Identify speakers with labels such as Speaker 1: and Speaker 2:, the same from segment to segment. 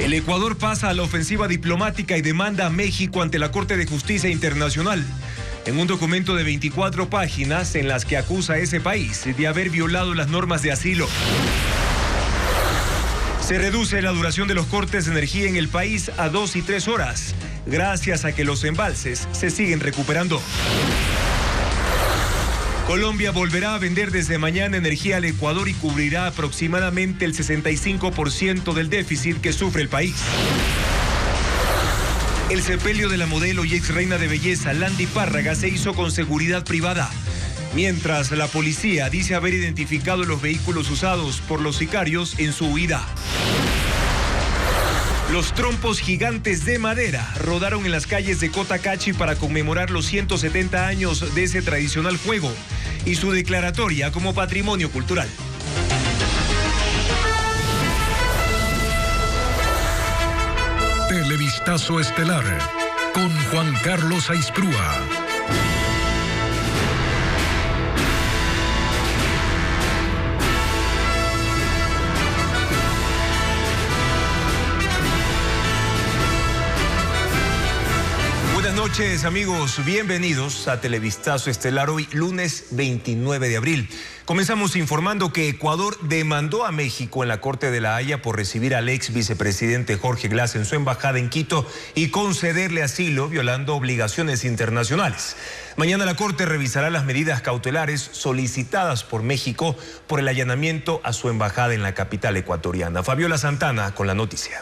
Speaker 1: El Ecuador pasa a la ofensiva diplomática y demanda a México ante la Corte de Justicia Internacional. En un documento de 24 páginas en las que acusa a ese país de haber violado las normas de asilo. Se reduce la duración de los cortes de energía en el país a 2 y 3 horas, gracias a que los embalses se siguen recuperando. Colombia volverá a vender desde mañana energía al Ecuador y cubrirá aproximadamente el 65% del déficit que sufre el país. El sepelio de la modelo y ex reina de belleza Landy Párraga se hizo con seguridad privada, mientras la policía dice haber identificado los vehículos usados por los sicarios en su huida. Los trompos gigantes de madera rodaron en las calles de Cotacachi para conmemorar los 170 años de ese tradicional juego y su declaratoria como patrimonio cultural.
Speaker 2: Televistazo estelar con Juan Carlos Aisprúa.
Speaker 1: Buenas noches, amigos, bienvenidos a Televistazo estelar hoy, lunes 29 de abril. Comenzamos informando que Ecuador demandó a México en la Corte de La Haya por recibir al ex vicepresidente Jorge Glass en su embajada en Quito y concederle asilo violando obligaciones internacionales. Mañana la Corte revisará las medidas cautelares solicitadas por México por el allanamiento a su embajada en la capital ecuatoriana. Fabiola Santana con la noticia.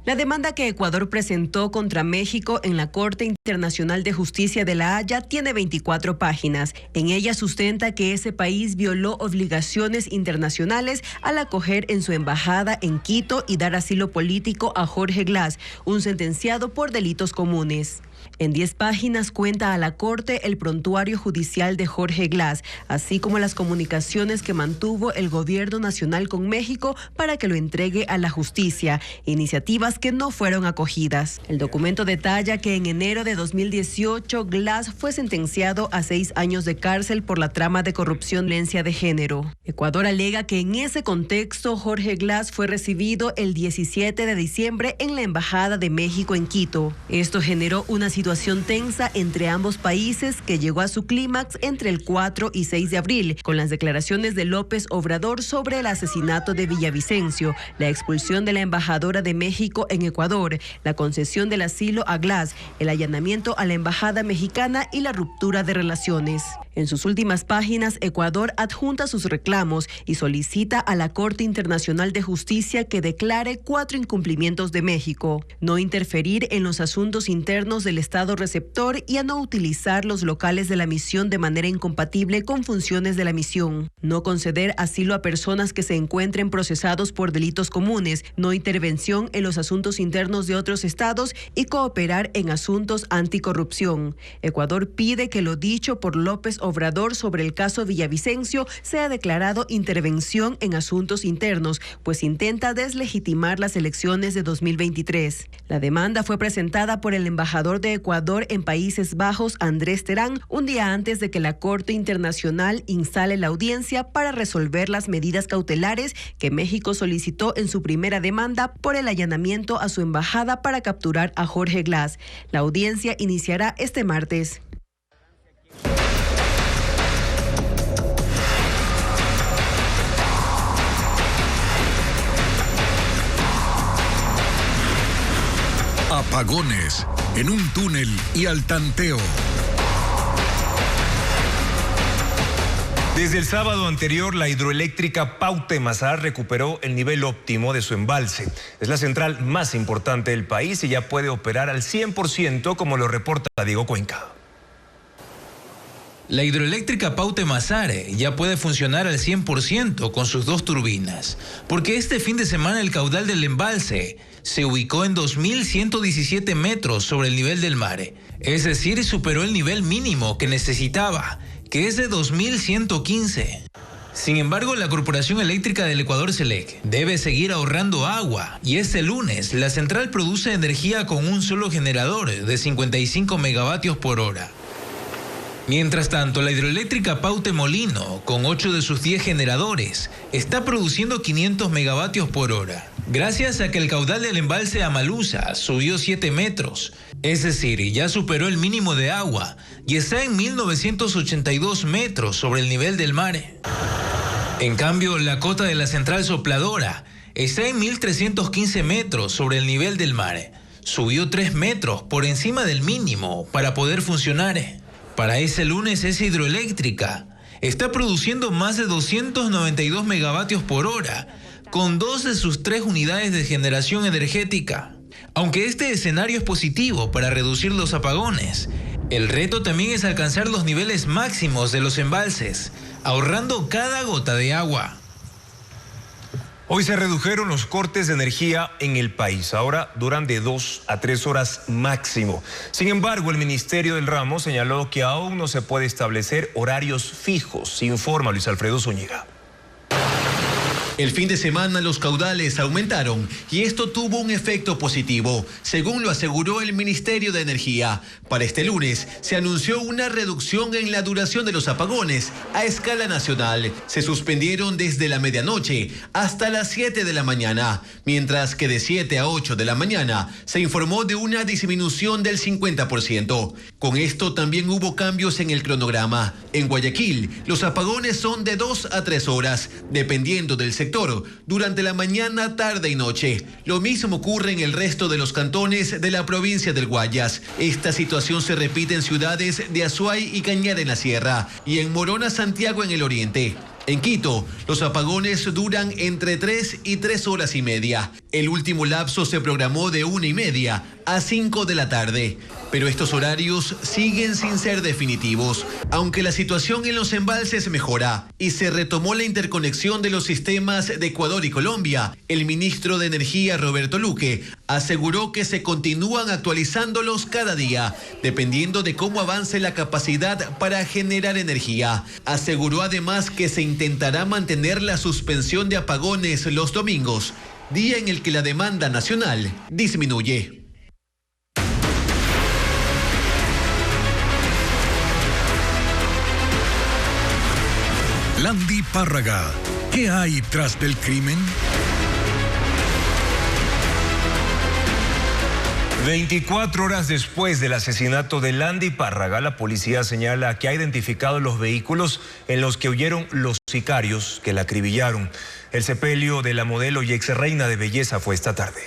Speaker 3: La demanda que Ecuador presentó contra México en la Corte Internacional de Justicia de La Haya tiene 24 páginas. En ella sustenta que ese país violó obligaciones internacionales al acoger en su embajada en Quito y dar asilo político a Jorge Glass, un sentenciado por delitos comunes. En 10 páginas cuenta a la Corte el prontuario judicial de Jorge Glass, así como las comunicaciones que mantuvo el gobierno nacional con México para que lo entregue a la justicia, iniciativas que no fueron acogidas. El documento detalla que en enero de 2018 Glass fue sentenciado a 6 años de cárcel por la trama de corrupción y violencia de género. Ecuador alega que en ese contexto Jorge Glass fue recibido el 17 de diciembre en la Embajada de México en Quito. Esto generó una situación tensa entre ambos países que llegó a su clímax entre el 4 y 6 de abril, con las declaraciones de López Obrador sobre el asesinato de Villavicencio, la expulsión de la embajadora de México en Ecuador, la concesión del asilo a Glass, el allanamiento a la embajada mexicana y la ruptura de relaciones. En sus últimas páginas, Ecuador adjunta sus reclamos y solicita a la Corte Internacional de Justicia que declare 4 incumplimientos de México: no interferir en los asuntos internos del Estado receptor y a no utilizar los locales de la misión de manera incompatible con funciones de la misión, no conceder asilo a personas que se encuentren procesados por delitos comunes, no intervención en los asuntos internos de otros estados y cooperar en asuntos anticorrupción. Ecuador pide que lo dicho por López Obrador sobre el caso Villavicencio sea declarado intervención en asuntos internos, pues intenta deslegitimar las elecciones de 2023. La demanda fue presentada por el embajador de Ecuador en Países Bajos, Andrés Terán, un día antes de que la Corte Internacional instale la audiencia para resolver las medidas cautelares que México solicitó en su primera demanda por el allanamiento a su embajada para capturar a Jorge Glass. La audiencia iniciará este martes.
Speaker 2: Apagones en un túnel y al tanteo.
Speaker 1: Desde el sábado anterior, la hidroeléctrica Pautemazar recuperó el nivel óptimo de su embalse. Es la central más importante del país y ya puede operar al 100%, como lo reporta Diego Cuenca.
Speaker 4: La hidroeléctrica Pautemazar ya puede funcionar al 100% con sus 2 turbinas, porque este fin de semana el caudal del embalse se ubicó en 2.117 metros sobre el nivel del mar, es decir, superó el nivel mínimo que necesitaba, que es de 2.115. Sin embargo, la Corporación Eléctrica del Ecuador CELEC debe seguir ahorrando agua y este lunes la central produce energía con un solo generador de 55 megavatios por hora. Mientras tanto, la hidroeléctrica Paute Molino, con 8 de sus 10 generadores, está produciendo 500 megavatios por hora. gracias a que el caudal del embalse Amaluza subió 7 metros, es decir, ya superó el mínimo de agua y está en 1982 metros sobre el nivel del mar. En cambio, la cota de la central sopladora está en 1315 metros sobre el nivel del mar. Subió 3 metros por encima del mínimo para poder funcionar. Para ese lunes es hidroeléctrica. Está produciendo más de 292 megavatios por hora, con 2 de sus 3 unidades de generación energética. Aunque este escenario es positivo para reducir los apagones, el reto también es alcanzar los niveles máximos de los embalses, ahorrando cada gota de agua.
Speaker 1: Hoy se redujeron los cortes de energía en el país. Ahora duran de 2 a 3 horas máximo. Sin embargo, el Ministerio del Ramo señaló que aún no se puede establecer horarios fijos, informa Luis Alfredo Zúñiga.
Speaker 5: El fin de semana los caudales aumentaron y esto tuvo un efecto positivo, según lo aseguró el Ministerio de Energía. Para este lunes se anunció una reducción en la duración de los apagones a escala nacional. Se suspendieron desde la medianoche hasta las 7 de la mañana, mientras que de 7 a 8 de la mañana se informó de una disminución del 50%. Con esto también hubo cambios en el cronograma. En Guayaquil, los apagones son de 2 a 3 horas, dependiendo del sector, durante la mañana, tarde y noche. Lo mismo ocurre en el resto de los cantones de la provincia del Guayas. Esta situación se repite en ciudades de Azuay y Cañar en la sierra y en Morona, Santiago en el oriente. En Quito, los apagones duran entre 3 y 3 horas y media. El último lapso se programó de 1:30 a 5 de la tarde. Pero estos horarios siguen sin ser definitivos. Aunque la situación en los embalses mejora y se retomó la interconexión de los sistemas de Ecuador y Colombia, el ministro de Energía, Roberto Luque, aseguró que se continúan actualizándolos cada día, dependiendo de cómo avance la capacidad para generar energía. Aseguró además que se intentará mantener la suspensión de apagones los domingos, día en el que la demanda nacional disminuye.
Speaker 2: Landy Párraga, ¿qué hay tras del crimen?
Speaker 1: 24 horas después del asesinato de Landy Párraga, la policía señala que ha identificado los vehículos en los que huyeron los sicarios que la acribillaron. El sepelio de la modelo y ex reina de belleza fue esta tarde.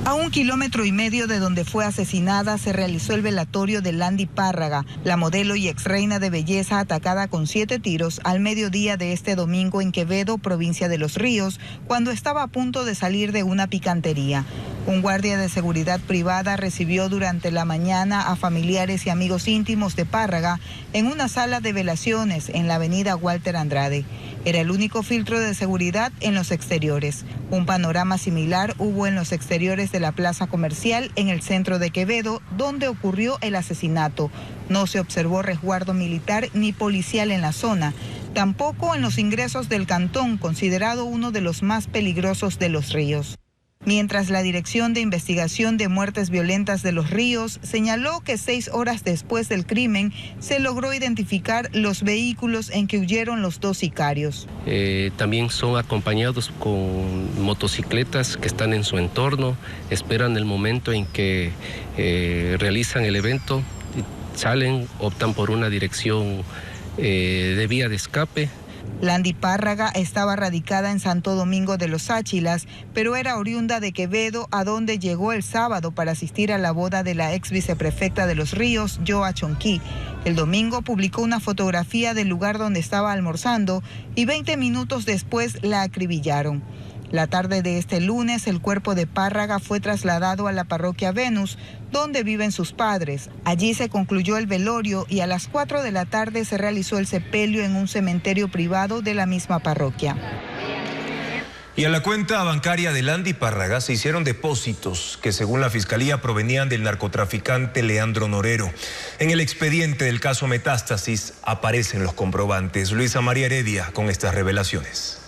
Speaker 6: A 1,5 kilómetros de donde fue asesinada se realizó el velatorio de Landy Párraga, la modelo y ex reina de belleza atacada con 7 tiros al mediodía de este domingo en Quevedo, provincia de Los Ríos, cuando estaba a punto de salir de una picantería. Un guardia de seguridad privada recibió durante la mañana a familiares y amigos íntimos de Párraga en una sala de velaciones en la avenida Walter Andrade. Era el único filtro de seguridad en los exteriores. Un panorama similar hubo en los exteriores de la plaza comercial en el centro de Quevedo, donde ocurrió el asesinato. No se observó resguardo militar ni policial en la zona. Tampoco en los ingresos del cantón, considerado uno de los más peligrosos de Los Ríos. Mientras la Dirección de Investigación de Muertes Violentas de Los Ríos señaló que 6 horas después del crimen se logró identificar los vehículos en que huyeron los 2 sicarios.
Speaker 7: También son acompañados con motocicletas que están en su entorno, esperan el momento en que realizan el evento, salen, optan por una dirección de vía de escape.
Speaker 6: Landy Párraga estaba radicada en Santo Domingo de los Áchilas, pero era oriunda de Quevedo, a donde llegó el sábado para asistir a la boda de la ex viceprefecta de Los Ríos, Joa Chonquí. El domingo publicó una fotografía del lugar donde estaba almorzando y 20 minutos después la acribillaron. La tarde de este lunes, el cuerpo de Párraga fue trasladado a la parroquia Venus, donde viven sus padres. Allí se concluyó el velorio y a las 4 de la tarde se realizó el sepelio en un cementerio privado de la misma parroquia.
Speaker 1: Y a la cuenta bancaria de Landy Párraga se hicieron depósitos que, según la Fiscalía, provenían del narcotraficante Leandro Norero. En el expediente del caso Metástasis aparecen los comprobantes. Luisa María Heredia con estas revelaciones.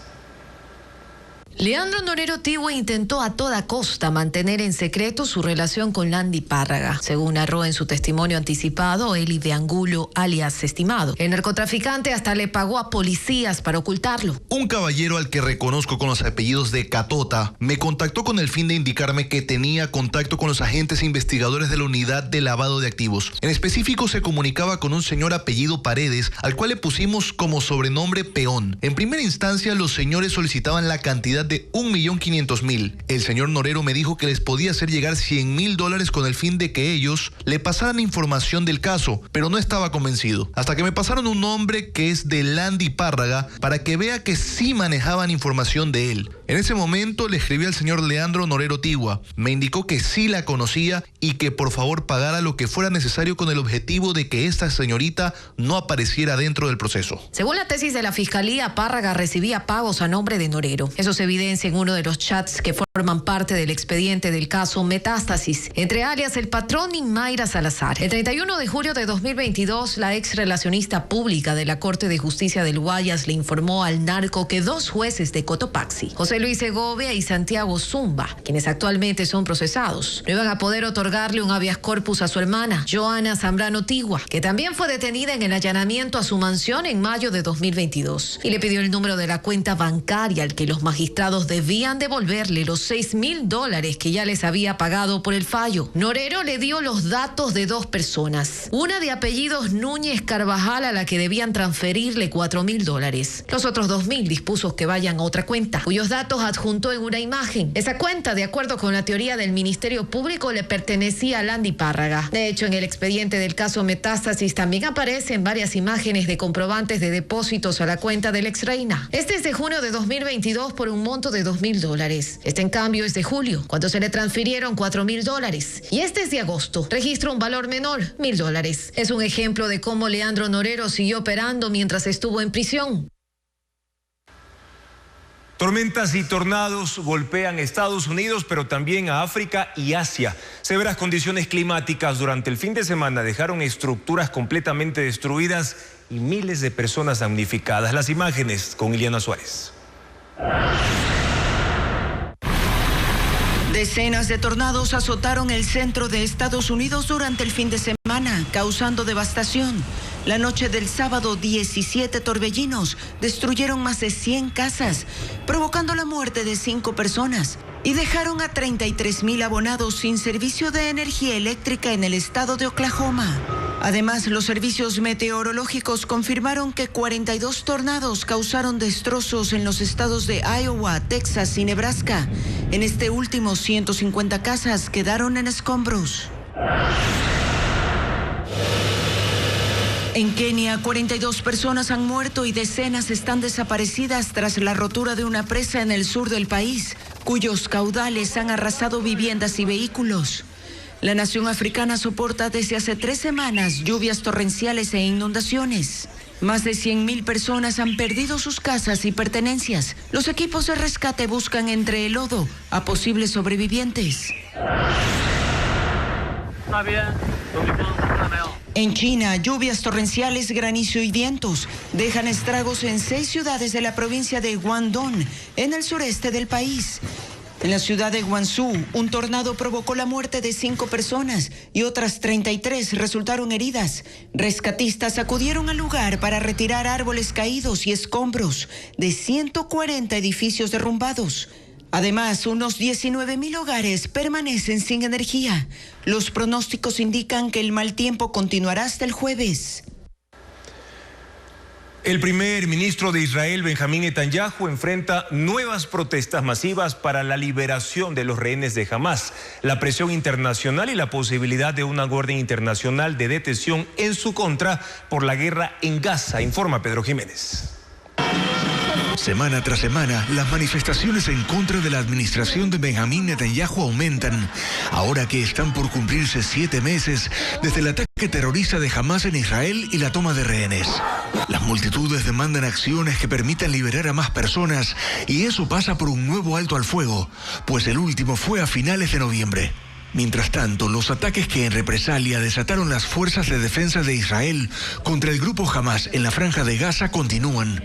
Speaker 8: Leandro Norero Tigua intentó a toda costa mantener en secreto su relación con Landy Párraga. Según narró en su testimonio anticipado, Eli de Angulo, alias Estimado, el narcotraficante hasta le pagó a policías para ocultarlo.
Speaker 9: Un caballero al que reconozco con los apellidos de Catota me contactó con el fin de indicarme que tenía contacto con los agentes investigadores de la unidad de lavado de activos. En específico se comunicaba con un señor apellido Paredes, al cual le pusimos como sobrenombre Peón. En primera instancia, los señores solicitaban la cantidad de $1.500.000. El señor Norero me dijo que les podía hacer llegar $100.000 con el fin de que ellos le pasaran información del caso, pero no estaba convencido. Hasta que me pasaron un nombre que es de Landy Párraga para que vea que sí manejaban información de él. En ese momento le escribí al señor Leandro Norero Tigua. Me indicó que sí la conocía y que por favor pagara lo que fuera necesario con el objetivo de que esta señorita no apareciera dentro del proceso.
Speaker 8: Según la tesis de la Fiscalía, Párraga recibía pagos a nombre de Norero. Eso se evidencia en uno de los chats que forman parte del expediente del caso Metástasis, entre alias El Patrón y Mayra Salazar. El 31 de julio de 2022, la ex relacionista pública de la Corte de Justicia del Guayas le informó al narco que 2 jueces de Cotopaxi, José Luis Segovia y Santiago Zumba, quienes actualmente son procesados, no iban a poder otorgarle un habeas corpus a su hermana, Joana Zambrano Tigua, que también fue detenida en el allanamiento a su mansión en mayo de 2022, y le pidió el número de la cuenta bancaria al que los magistrados debían devolverle los $6.000 que ya les había pagado por el fallo. Norero le dio los datos de 2 personas, una de apellidos Núñez Carvajal, a la que debían transferirle $4.000. Los otros 2.000 dispuso que vayan a otra cuenta, cuyos datos adjuntó en una imagen. Esa cuenta, de acuerdo con la teoría del Ministerio Público, le pertenecía a Landy Párraga. De hecho, en el expediente del caso Metástasis también aparecen varias imágenes de comprobantes de depósitos a la cuenta del ex reina. Este es de junio de 2022 por un monto de $2.000. Este, en cambio, es de julio, cuando se le transfirieron $4.000. Y este es de agosto. Registra un valor menor, $1.000. Es un ejemplo de cómo Leandro Norero siguió operando mientras estuvo en prisión.
Speaker 1: Tormentas y tornados golpean Estados Unidos, pero también a África y Asia. Severas condiciones climáticas durante el fin de semana dejaron estructuras completamente destruidas y miles de personas damnificadas. Las imágenes con Iliana Suárez.
Speaker 10: Decenas de tornados azotaron el centro de Estados Unidos durante el fin de semana, causando devastación. La noche del sábado, 17 torbellinos destruyeron más de 100 casas, provocando la muerte de 5 personas y dejaron a 33,000 abonados sin servicio de energía eléctrica en el estado de Oklahoma. Además, los servicios meteorológicos confirmaron que 42 tornados causaron destrozos en los estados de Iowa, Texas y Nebraska. En este último, 150 casas quedaron en escombros. En Kenia, 42 personas han muerto y decenas están desaparecidas tras la rotura de una presa en el sur del país, cuyos caudales han arrasado viviendas y vehículos. La nación africana soporta desde hace 3 semanas lluvias torrenciales e inundaciones. Más de 100,000 personas han perdido sus casas y pertenencias. Los equipos de rescate buscan entre el lodo a posibles sobrevivientes. En China, lluvias torrenciales, granizo y vientos dejan estragos en 6 ciudades de la provincia de Guangdong, en el sureste del país. En la ciudad de Guangzhou, un tornado provocó la muerte de 5 personas y otras 33 resultaron heridas. Rescatistas acudieron al lugar para retirar árboles caídos y escombros de 140 edificios derrumbados. Además, unos 19,000 hogares permanecen sin energía. Los pronósticos indican que el mal tiempo continuará hasta el jueves.
Speaker 1: El primer ministro de Israel, Benjamín Netanyahu, enfrenta nuevas protestas masivas para la liberación de los rehenes de Hamás, la presión internacional y la posibilidad de una orden internacional de detención en su contra por la guerra en Gaza, informa Pedro Jiménez.
Speaker 2: Semana tras semana, las manifestaciones en contra de la administración de Benjamín Netanyahu aumentan, ahora que están por cumplirse 7 meses desde el ataque terrorista de Hamás en Israel y la toma de rehenes. Las multitudes demandan acciones que permitan liberar a más personas y eso pasa por un nuevo alto al fuego, pues el último fue a finales de noviembre. Mientras tanto, los ataques que en represalia desataron las fuerzas de defensa de Israel contra el grupo Hamas en la franja de Gaza continúan.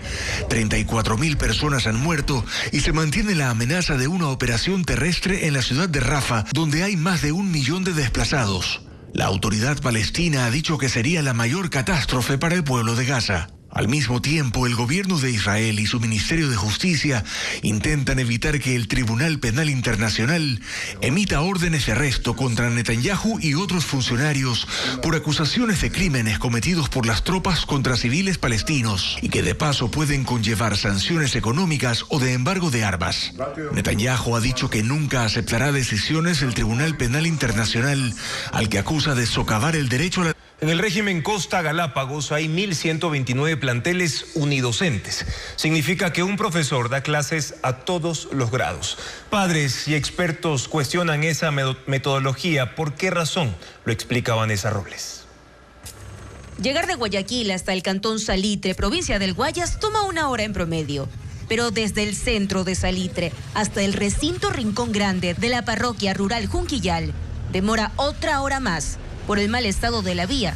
Speaker 2: 34.000 personas han muerto y se mantiene la amenaza de una operación terrestre en la ciudad de Rafah, donde hay más de 1 millón de desplazados. La autoridad palestina ha dicho que sería la mayor catástrofe para el pueblo de Gaza. Al mismo tiempo, el gobierno de Israel y su Ministerio de Justicia intentan evitar que el Tribunal Penal Internacional emita órdenes de arresto contra Netanyahu y otros funcionarios por acusaciones de crímenes cometidos por las tropas contra civiles palestinos y que de paso pueden conllevar sanciones económicas o de embargo de armas. Netanyahu ha dicho que nunca aceptará decisiones del Tribunal Penal Internacional, al que acusa de socavar el derecho a la...
Speaker 1: En el régimen Costa Galápagos hay 1.129 planteles unidocentes. Significa que un profesor da clases a todos los grados. Padres y expertos cuestionan esa metodología. ¿Por qué razón? Lo explica Vanessa Robles.
Speaker 11: Llegar de Guayaquil hasta el cantón Salitre, provincia del Guayas, toma 1 hora en promedio. Pero desde el centro de Salitre hasta el recinto Rincón Grande de la parroquia rural Junquillal, demora otra hora más por el mal estado de la vía.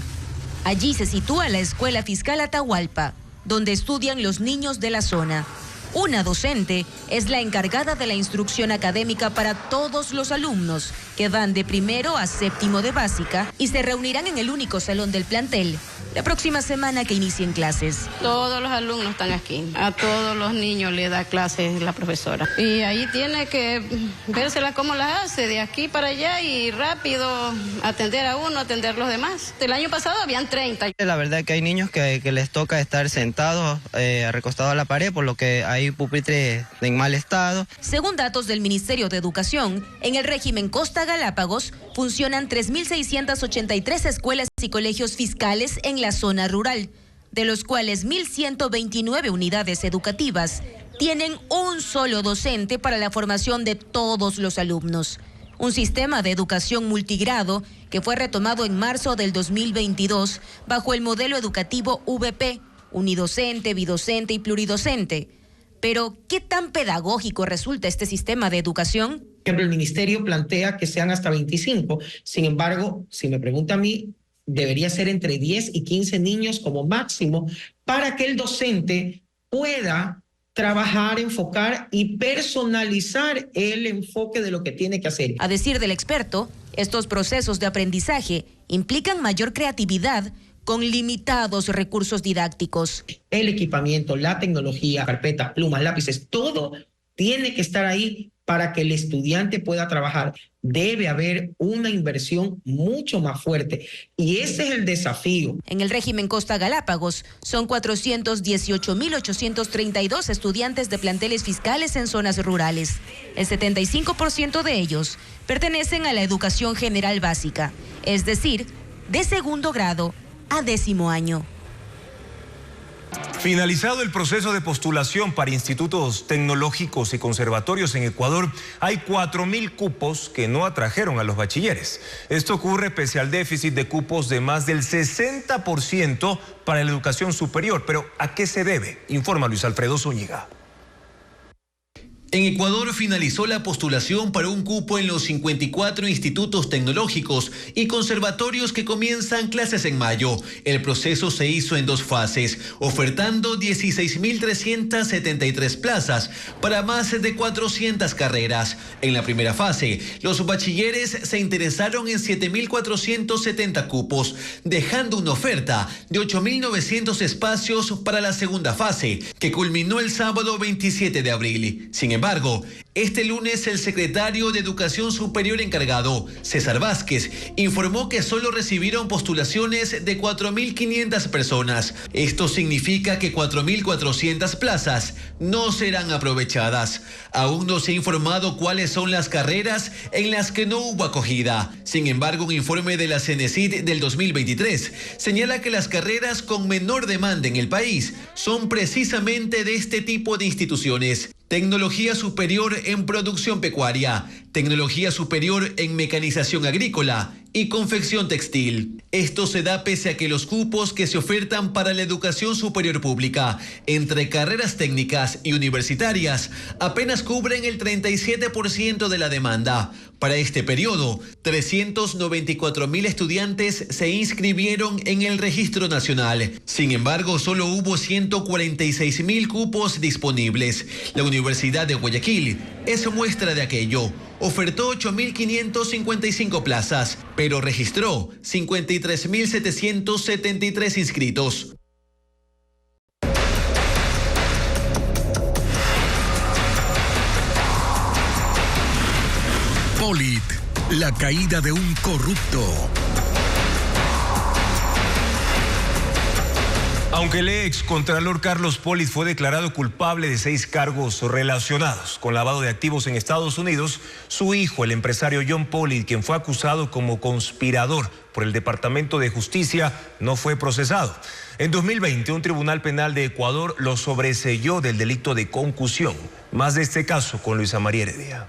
Speaker 11: Allí se sitúa la Escuela Fiscal Atahualpa, donde estudian los niños de la zona. Una docente es la encargada de la instrucción académica para todos los alumnos, que van de primero a 7º de básica y se reunirán en el único salón del plantel la próxima semana que inicien clases.
Speaker 12: Todos los alumnos están aquí, a todos los niños le da clases la profesora. Y ahí tiene que vérsela cómo las hace, de aquí para allá y rápido atender a uno, atender a los demás. El año pasado habían 30.
Speaker 13: La verdad que hay niños que les toca estar sentados, recostados a la pared, por lo que hay pupitres en mal estado.
Speaker 11: Según datos del Ministerio de Educación, en el régimen Costa Galápagos funcionan 3.683 escuelas y colegios fiscales en la zona rural, de los cuales 1.129 unidades educativas tienen un solo docente para la formación de todos los alumnos. Un sistema de educación multigrado que fue retomado en marzo del 2022 bajo el modelo educativo VP, unidocente, bidocente y pluridocente. Pero, ¿qué tan pedagógico resulta este sistema de educación?
Speaker 14: Por ejemplo, el ministerio plantea que sean hasta 25. Sin embargo, si me pregunta a mí, debería ser entre 10 y 15 niños como máximo para que el docente pueda trabajar, enfocar y personalizar el enfoque de lo que tiene que hacer.
Speaker 11: A decir del experto, estos procesos de aprendizaje implican mayor creatividad con limitados recursos didácticos.
Speaker 14: El equipamiento, la tecnología, carpetas, plumas, lápices, todo tiene que estar ahí para que el estudiante pueda trabajar. Debe haber una inversión mucho más fuerte y ese es el desafío.
Speaker 11: En el régimen Costa Galápagos son 418.832 estudiantes de planteles fiscales en zonas rurales. El 75% de ellos pertenecen a la educación general básica, es decir, de 2º grado a 10º año.
Speaker 1: Finalizado el proceso de postulación para institutos tecnológicos y conservatorios en Ecuador, hay 4.000 cupos que no atrajeron a los bachilleres. Esto ocurre pese al déficit de cupos de más del 60% para la educación superior. Pero, ¿a qué se debe? Informa Luis Alfredo Zúñiga.
Speaker 5: En Ecuador finalizó la postulación para un cupo en los 54 institutos tecnológicos y conservatorios que comienzan clases en mayo. El proceso se hizo en 2 fases, ofertando 16.373 plazas para más de 400 carreras. En la primera fase, los bachilleres se interesaron en 7.470 cupos, dejando una oferta de 8.900 espacios para la segunda fase, que culminó el sábado 27 de abril. Sin embargo, este lunes el secretario de Educación Superior encargado, César Vázquez, informó que solo recibieron postulaciones de 4.500 personas. Esto significa que 4.400 plazas no serán aprovechadas. Aún no se ha informado cuáles son las carreras en las que no hubo acogida. Sin embargo, un informe de la CENESID del 2023 señala que las carreras con menor demanda en el país son precisamente de este tipo de instituciones: tecnología superior en producción pecuaria, tecnología superior en mecanización agrícola y confección textil. Esto se da pese a que los cupos que se ofertan para la educación superior pública entre carreras técnicas y universitarias apenas cubren el 37% de la demanda. Para este periodo, 394.000 estudiantes se inscribieron en el registro nacional. Sin embargo, solo hubo 146.000 cupos disponibles. La Universidad de Guayaquil es muestra de aquello. Ofertó 8.555 plazas, pero registró 53.773 inscritos.
Speaker 2: Polit, la caída de un corrupto.
Speaker 1: Aunque el ex contralor Carlos Polit fue declarado culpable de 6 cargos relacionados con lavado de activos en Estados Unidos, su hijo, el empresario John Polit, quien fue acusado como conspirador por el Departamento de Justicia, no fue procesado. En 2020, un tribunal penal de Ecuador lo sobreseyó del delito de concusión. Más de este caso con Luisa María Heredia.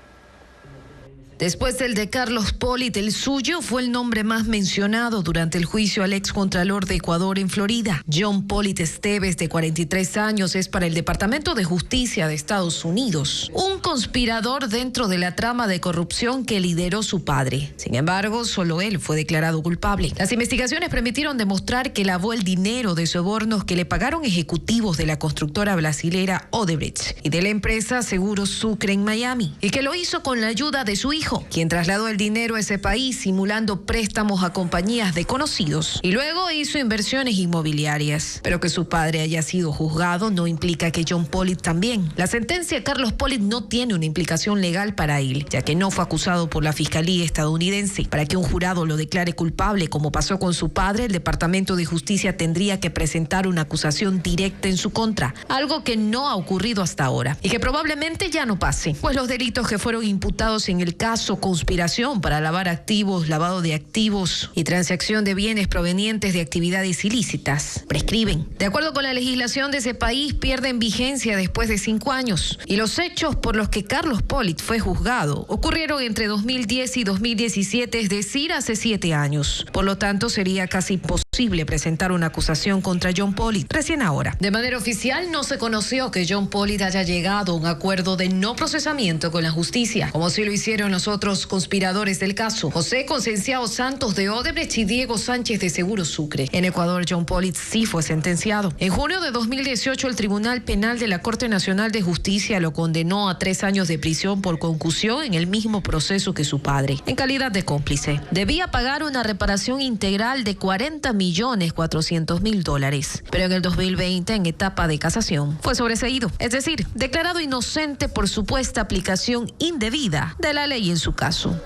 Speaker 8: Después del de Carlos Polit, el suyo fue el nombre más mencionado durante el juicio al excontralor de Ecuador en Florida. John Polit Esteves, de 43 años, es para el Departamento de Justicia de Estados Unidos un conspirador dentro de la trama de corrupción que lideró su padre. Sin embargo, solo él fue declarado culpable. Las investigaciones permitieron demostrar que lavó el dinero de sobornos que le pagaron ejecutivos de la constructora brasilera Odebrecht y de la empresa Seguros Sucre en Miami, y que lo hizo con la ayuda de su hijo, quien trasladó el dinero a ese país simulando préstamos a compañías de conocidos y luego hizo inversiones inmobiliarias. Pero que su padre haya sido juzgado no implica que John Polit también. La sentencia de Carlos Polit no tiene una implicación legal para él, ya que no fue acusado por la Fiscalía estadounidense. Para que un jurado lo declare culpable, como pasó con su padre, el Departamento de Justicia tendría que presentar una acusación directa en su contra, algo que no ha ocurrido hasta ahora y que probablemente ya no pase, pues los delitos que fueron imputados en el caso conspiración para lavar activos, lavado de activos y transacción de bienes provenientes de actividades ilícitas prescriben. De acuerdo con la legislación de ese país, pierden vigencia después de 5 años. Y los hechos por los que Carlos Polit fue juzgado ocurrieron entre 2010 y 2017, es decir, hace 7 años. Por lo tanto, sería casi imposible presentar una acusación contra John Polit recién ahora. De manera oficial, no se conoció que John Polit haya llegado a un acuerdo de no procesamiento con la justicia, como si lo hicieron los otros conspiradores del caso, José Concienciao Santos de Odebrecht y Diego Sánchez de Seguros Sucre. En Ecuador, John Polit sí fue sentenciado. En junio de 2018, el Tribunal Penal de la Corte Nacional de Justicia lo condenó a 3 años de prisión por concusión en el mismo proceso que su padre, en calidad de cómplice. Debía pagar una reparación integral de $40.400.000, pero en el 2020, en etapa de casación, fue sobreseído, es decir, declarado inocente por supuesta aplicación indebida de la ley en su caso.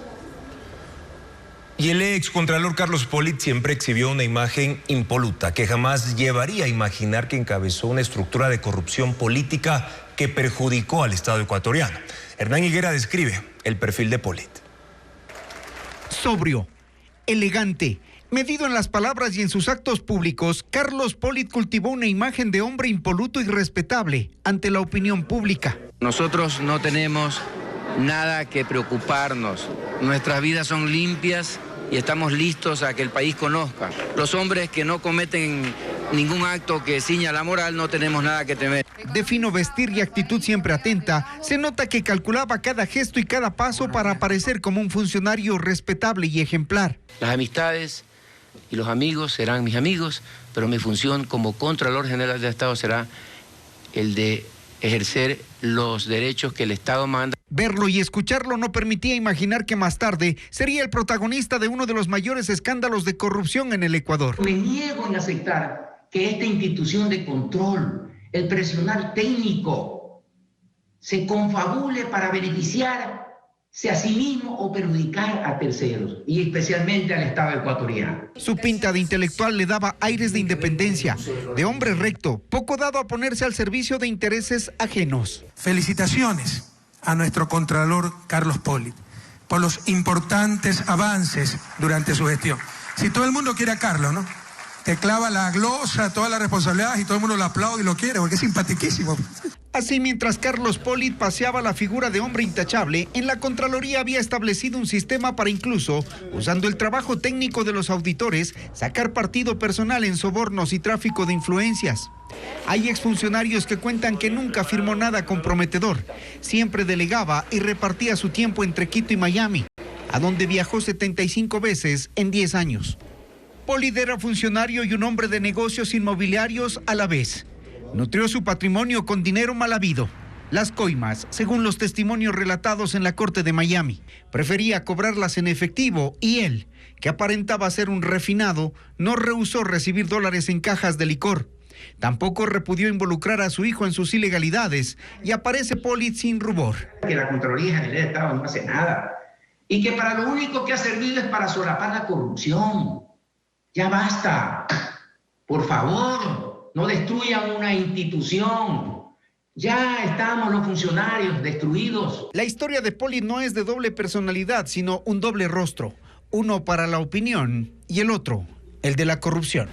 Speaker 1: Y el ex contralor Carlos Polit siempre exhibió una imagen impoluta que jamás llevaría a imaginar que encabezó una estructura de corrupción política que perjudicó al Estado ecuatoriano. Hernán Higuera describe el perfil de Polit.
Speaker 15: Sobrio, elegante, medido en las palabras y en sus actos públicos, Carlos Polit cultivó una imagen de hombre impoluto y respetable ante la opinión pública.
Speaker 16: Nosotros no tenemos nada que preocuparnos. Nuestras vidas son limpias y estamos listos a que el país conozca. Los hombres que no cometen ningún acto que ciña la moral no tenemos nada que temer.
Speaker 15: De fino vestir y actitud siempre atenta, se nota que calculaba cada gesto y cada paso para aparecer como un funcionario respetable y ejemplar.
Speaker 16: Las amistades y los amigos serán mis amigos, pero mi función como Contralor General del Estado será el de ejercer los derechos que el Estado manda.
Speaker 15: Verlo y escucharlo no permitía imaginar que más tarde sería el protagonista de uno de los mayores escándalos de corrupción en el Ecuador.
Speaker 17: Me niego en aceptar que esta institución de control, el personal técnico, se confabule para beneficiarse a sí mismo o perjudicar a terceros, y especialmente al Estado ecuatoriano.
Speaker 15: Su pinta de intelectual le daba aires de independencia, de hombre recto, poco dado a ponerse al servicio de intereses ajenos.
Speaker 18: Felicitaciones a nuestro Contralor Carlos Polit por los importantes avances durante su gestión. Si todo el mundo quiere a Carlos, ¿no? te clava la glosa, toda la responsabilidad y todo el mundo lo aplaude y lo quiere porque es simpatiquísimo.
Speaker 15: Así, mientras Carlos Polit paseaba la figura de hombre intachable, en la Contraloría había establecido un sistema para incluso, usando el trabajo técnico de los auditores, sacar partido personal en sobornos y tráfico de influencias. Hay exfuncionarios que cuentan que nunca firmó nada comprometedor, siempre delegaba y repartía su tiempo entre Quito y Miami, a donde viajó 75 veces en 10 años. Polit era funcionario y un hombre de negocios inmobiliarios a la vez. Nutrió su patrimonio con dinero mal habido. Las coimas, según los testimonios relatados en la corte de Miami, prefería cobrarlas en efectivo y él, que aparentaba ser un refinado, no rehusó recibir dólares en cajas de licor. Tampoco repudió involucrar a su hijo en sus ilegalidades y aparece Polit sin rubor.
Speaker 17: Que la Contraloría General del Estado no hace nada y que para lo único que ha servido es para solapar la corrupción. Ya basta, por favor. No destruyan una institución. Ya estamos los funcionarios destruidos.
Speaker 15: La historia de Polit no es de doble personalidad, sino un doble rostro. Uno para la opinión y el otro, el de la corrupción.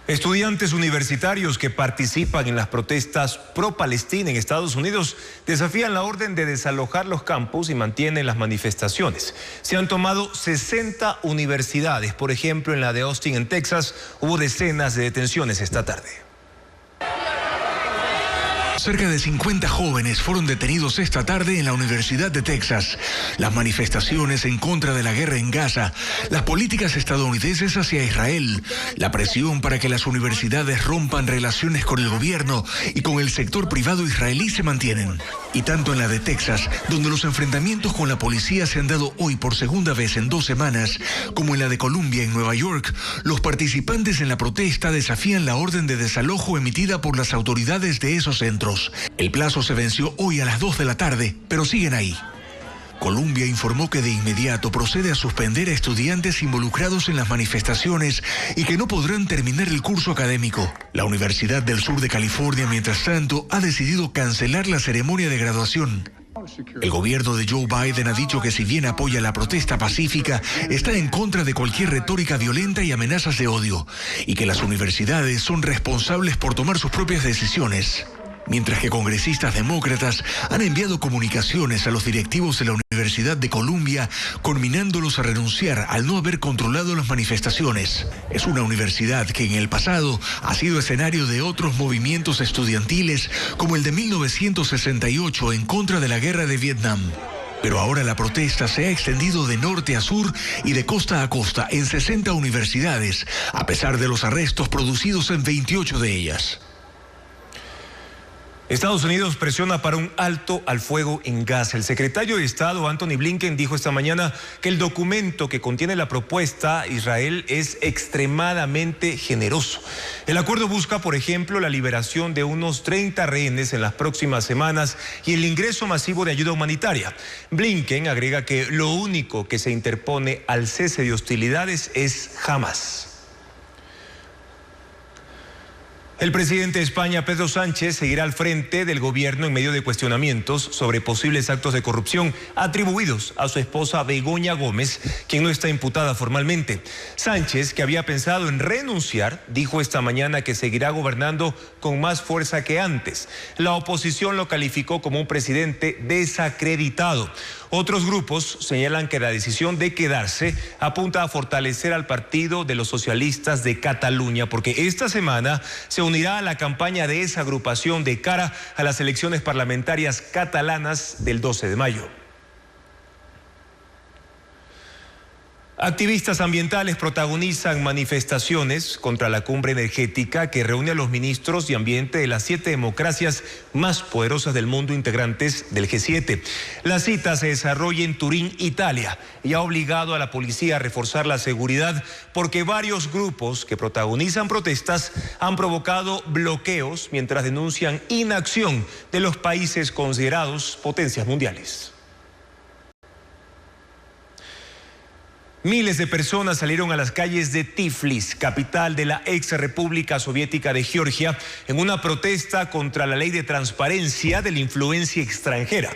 Speaker 1: Estudiantes universitarios que participan en las protestas pro-Palestina en Estados Unidos desafían la orden de desalojar los campus y mantienen las manifestaciones. Se han tomado 60 universidades. Por ejemplo, en la de Austin, en Texas, hubo decenas de detenciones esta tarde.
Speaker 2: Cerca de 50 jóvenes fueron detenidos esta tarde en la Universidad de Texas. Las manifestaciones en contra de la guerra en Gaza, las políticas estadounidenses hacia Israel, la presión para que las universidades rompan relaciones con el gobierno y con el sector privado israelí se mantienen. Y tanto en la de Texas, donde los enfrentamientos con la policía se han dado hoy por segunda vez en 2 semanas, como en la de Columbia en Nueva York, los participantes en la protesta desafían la orden de desalojo emitida por las autoridades de esos centros. El plazo se venció hoy a las 2 de la tarde, pero siguen ahí. Columbia informó que de inmediato procede a suspender a estudiantes involucrados en las manifestaciones y que no podrán terminar el curso académico. La Universidad del Sur de California, mientras tanto, ha decidido cancelar la ceremonia de graduación. El gobierno de Joe Biden ha dicho que si bien apoya la protesta pacífica, está en contra de cualquier retórica violenta y amenazas de odio, y que las universidades son responsables por tomar sus propias decisiones. Mientras que congresistas demócratas han enviado comunicaciones a los directivos de la Universidad de Columbia, conminándolos a renunciar al no haber controlado las manifestaciones. Es una universidad que en el pasado ha sido escenario de otros movimientos estudiantiles, como el de 1968 en contra de la guerra de Vietnam. Pero ahora la protesta se ha extendido de norte a sur y de costa a costa en 60 universidades, a pesar de los arrestos producidos en 28 de ellas.
Speaker 1: Estados Unidos presiona para un alto al fuego en Gaza. El secretario de Estado, Anthony Blinken, dijo esta mañana que el documento que contiene la propuesta a Israel es extremadamente generoso. El acuerdo busca, por ejemplo, la liberación de unos 30 rehenes en las próximas semanas y el ingreso masivo de ayuda humanitaria. Blinken agrega que lo único que se interpone al cese de hostilidades es Hamas. El presidente de España, Pedro Sánchez, seguirá al frente del gobierno en medio de cuestionamientos sobre posibles actos de corrupción atribuidos a su esposa Begoña Gómez, quien no está imputada formalmente. Sánchez, que había pensado en renunciar, dijo esta mañana que seguirá gobernando con más fuerza que antes. La oposición lo calificó como un presidente desacreditado. Otros grupos señalan que la decisión de quedarse apunta a fortalecer al Partido de los Socialistas de Cataluña, porque esta semana se unirá a la campaña de esa agrupación de cara a las elecciones parlamentarias catalanas del 12 de mayo. Activistas ambientales protagonizan manifestaciones contra la cumbre energética que reúne a los ministros de ambiente de las 7 democracias más poderosas del mundo integrantes del G7. La cita se desarrolla en Turín, Italia, y ha obligado a la policía a reforzar la seguridad porque varios grupos que protagonizan protestas han provocado bloqueos mientras denuncian inacción de los países considerados potencias mundiales. Miles de personas salieron a las calles de Tiflis, capital de la ex República Soviética de Georgia, en una protesta contra la ley de transparencia de la influencia extranjera.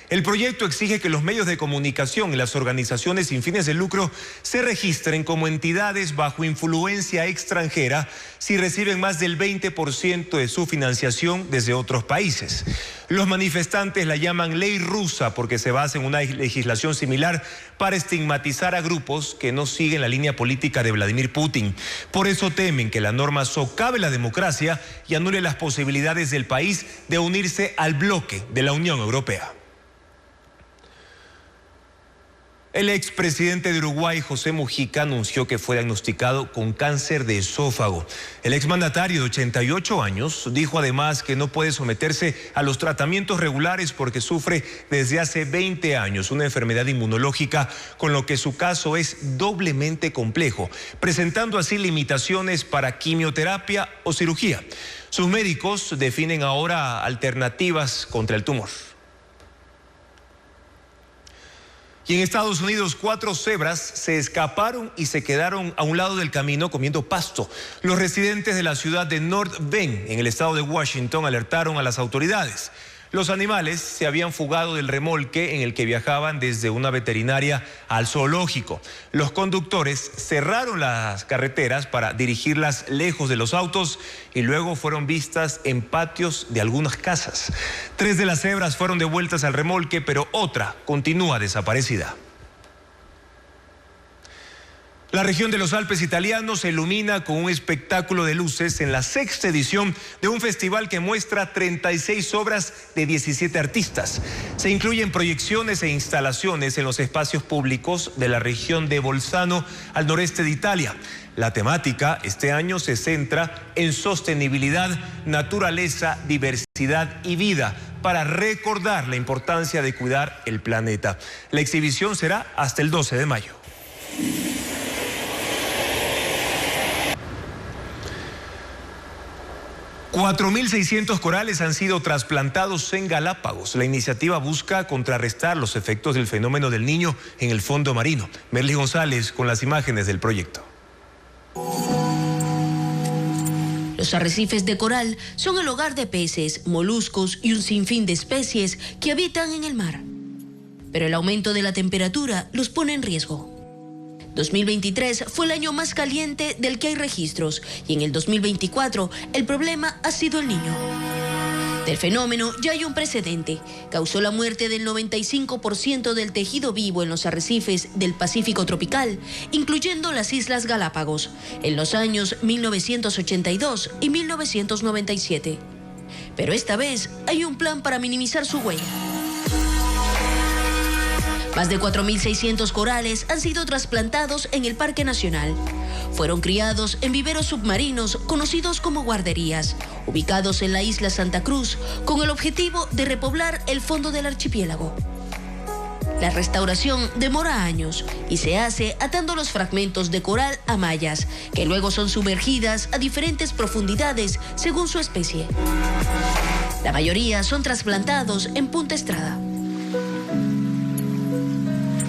Speaker 1: El proyecto exige que los medios de comunicación y las organizaciones sin fines de lucro se registren como entidades bajo influencia extranjera si reciben más del 20% de su financiación desde otros países. Los manifestantes la llaman ley rusa porque se basa en una legislación similar para estigmatizar a grupos que no siguen la línea política de Vladimir Putin. Por eso temen que la norma socave la democracia y anule las posibilidades del país de unirse al bloque de la Unión Europea. El expresidente de Uruguay, José Mujica, anunció que fue diagnosticado con cáncer de esófago. El exmandatario de 88 años dijo además que no puede someterse a los tratamientos regulares porque sufre desde hace 20 años una enfermedad inmunológica, con lo que su caso es doblemente complejo, presentando así limitaciones para quimioterapia o cirugía. Sus médicos definen ahora alternativas contra el tumor. Y en Estados Unidos, 4 cebras se escaparon y se quedaron a un lado del camino comiendo pasto. Los residentes de la ciudad de North Bend, en el estado de Washington, alertaron a las autoridades. Los animales se habían fugado del remolque en el que viajaban desde una veterinaria al zoológico. Los conductores cerraron las carreteras para dirigirlas lejos de los autos y luego fueron vistas en patios de algunas casas. 3 de las cebras fueron devueltas al remolque, pero otra continúa desaparecida. La región de los Alpes italianos se ilumina con un espectáculo de luces en la 6ª edición de un festival que muestra 36 obras de 17 artistas. Se incluyen proyecciones e instalaciones en los espacios públicos de la región de Bolzano, al noreste de Italia. La temática este año se centra en sostenibilidad, naturaleza, diversidad y vida, para recordar la importancia de cuidar el planeta. La exhibición será hasta el 12 de mayo. $4.600 corales han sido trasplantados en Galápagos. La iniciativa busca contrarrestar los efectos del fenómeno del Niño en el fondo marino. Merly González con las imágenes del proyecto.
Speaker 19: Los arrecifes de coral son el hogar de peces, moluscos y un sinfín de especies que habitan en el mar. Pero el aumento de la temperatura los pone en riesgo. 2023 fue el año más caliente del que hay registros y en el 2024 el problema ha sido el Niño. Del fenómeno ya hay un precedente. Causó la muerte del 95% del tejido vivo en los arrecifes del Pacífico tropical, incluyendo las Islas Galápagos, en los años 1982 y 1997. Pero esta vez hay un plan para minimizar su huella. Más de 4.600 corales han sido trasplantados en el Parque Nacional. Fueron criados en viveros submarinos conocidos como guarderías, ubicados en la isla Santa Cruz, con el objetivo de repoblar el fondo del archipiélago. La restauración demora años y se hace atando los fragmentos de coral a mallas, que luego son sumergidas a diferentes profundidades según su especie. La mayoría son trasplantados en Punta Estrada.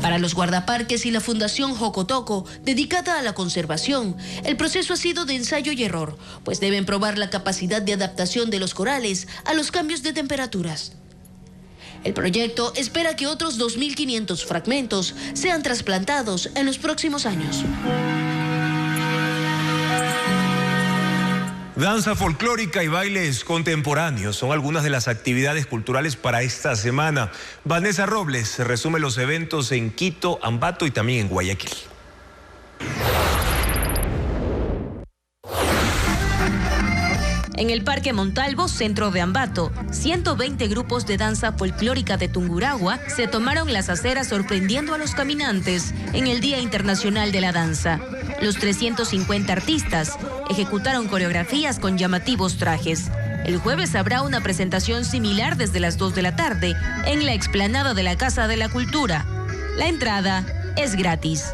Speaker 19: Para los guardaparques y la Fundación Jocotoco, dedicada a la conservación, el proceso ha sido de ensayo y error, pues deben probar la capacidad de adaptación de los corales a los cambios de temperaturas. El proyecto espera que otros 2.500 fragmentos sean trasplantados en los próximos años.
Speaker 1: Danza folclórica y bailes contemporáneos son algunas de las actividades culturales para esta semana. Vanessa Robles resume los eventos en Quito, Ambato y también en Guayaquil.
Speaker 11: En el Parque Montalvo, centro de Ambato, 120 grupos de danza folclórica de Tungurahua se tomaron las aceras sorprendiendo a los caminantes en el Día Internacional de la Danza. Los 350 artistas ejecutaron coreografías con llamativos trajes. El jueves habrá una presentación similar desde las 2 de la tarde en la explanada de la Casa de la Cultura. La entrada es gratis.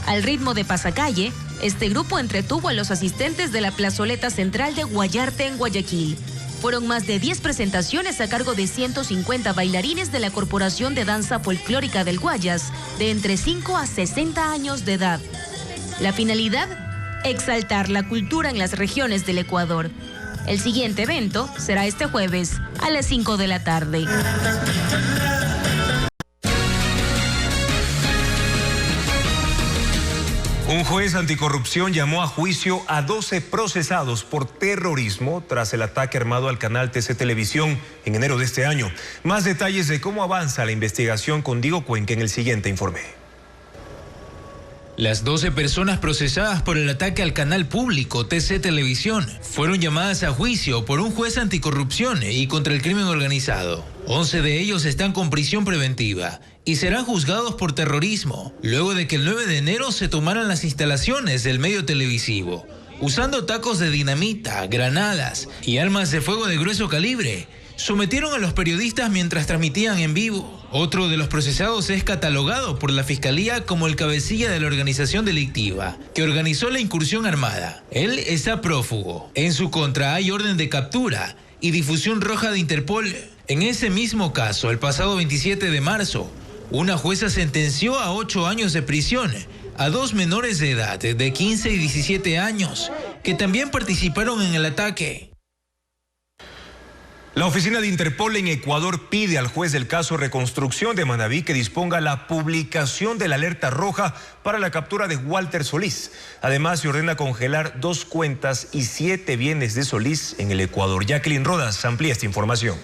Speaker 11: Al ritmo de pasacalle, este grupo entretuvo a los asistentes de la plazoleta central de Guayarte en Guayaquil. Fueron más de 10 presentaciones a cargo de 150 bailarines de la Corporación de Danza Folclórica del Guayas, de entre 5 a 60 años de edad. La finalidad, exaltar la cultura en las regiones del Ecuador. El siguiente evento será este jueves a las 5 de la tarde.
Speaker 1: Un juez anticorrupción llamó a juicio a 12 procesados por terrorismo tras el ataque armado al canal TC Televisión en enero de este año. Más detalles de cómo avanza la investigación con Diego Cuenca en el siguiente informe.
Speaker 4: Las 12 personas procesadas por el ataque al canal público TC Televisión fueron llamadas a juicio por un juez anticorrupción y contra el crimen organizado. 11 de ellos están con prisión preventiva y serán juzgados por terrorismo, luego de que el 9 de enero se tomaran las instalaciones del medio televisivo, usando tacos de dinamita, granadas y armas de fuego de grueso calibre. Sometieron a los periodistas mientras transmitían en vivo. Otro de los procesados es catalogado por la Fiscalía como el cabecilla de la organización delictiva que organizó la incursión armada. Él está prófugo. En su contra hay orden de captura y difusión roja de Interpol. En ese mismo caso, el pasado 27 de marzo, una jueza sentenció a 8 años de prisión a 2 menores de edad de 15 y 17 años que también participaron en el ataque.
Speaker 1: La oficina de Interpol en Ecuador pide al juez del caso Reconstrucción de Manabí que disponga la publicación de la alerta roja para la captura de Walter Solís. Además, se ordena congelar 2 cuentas y 7 bienes de Solís en el Ecuador. Jacqueline Rodas amplía esta información.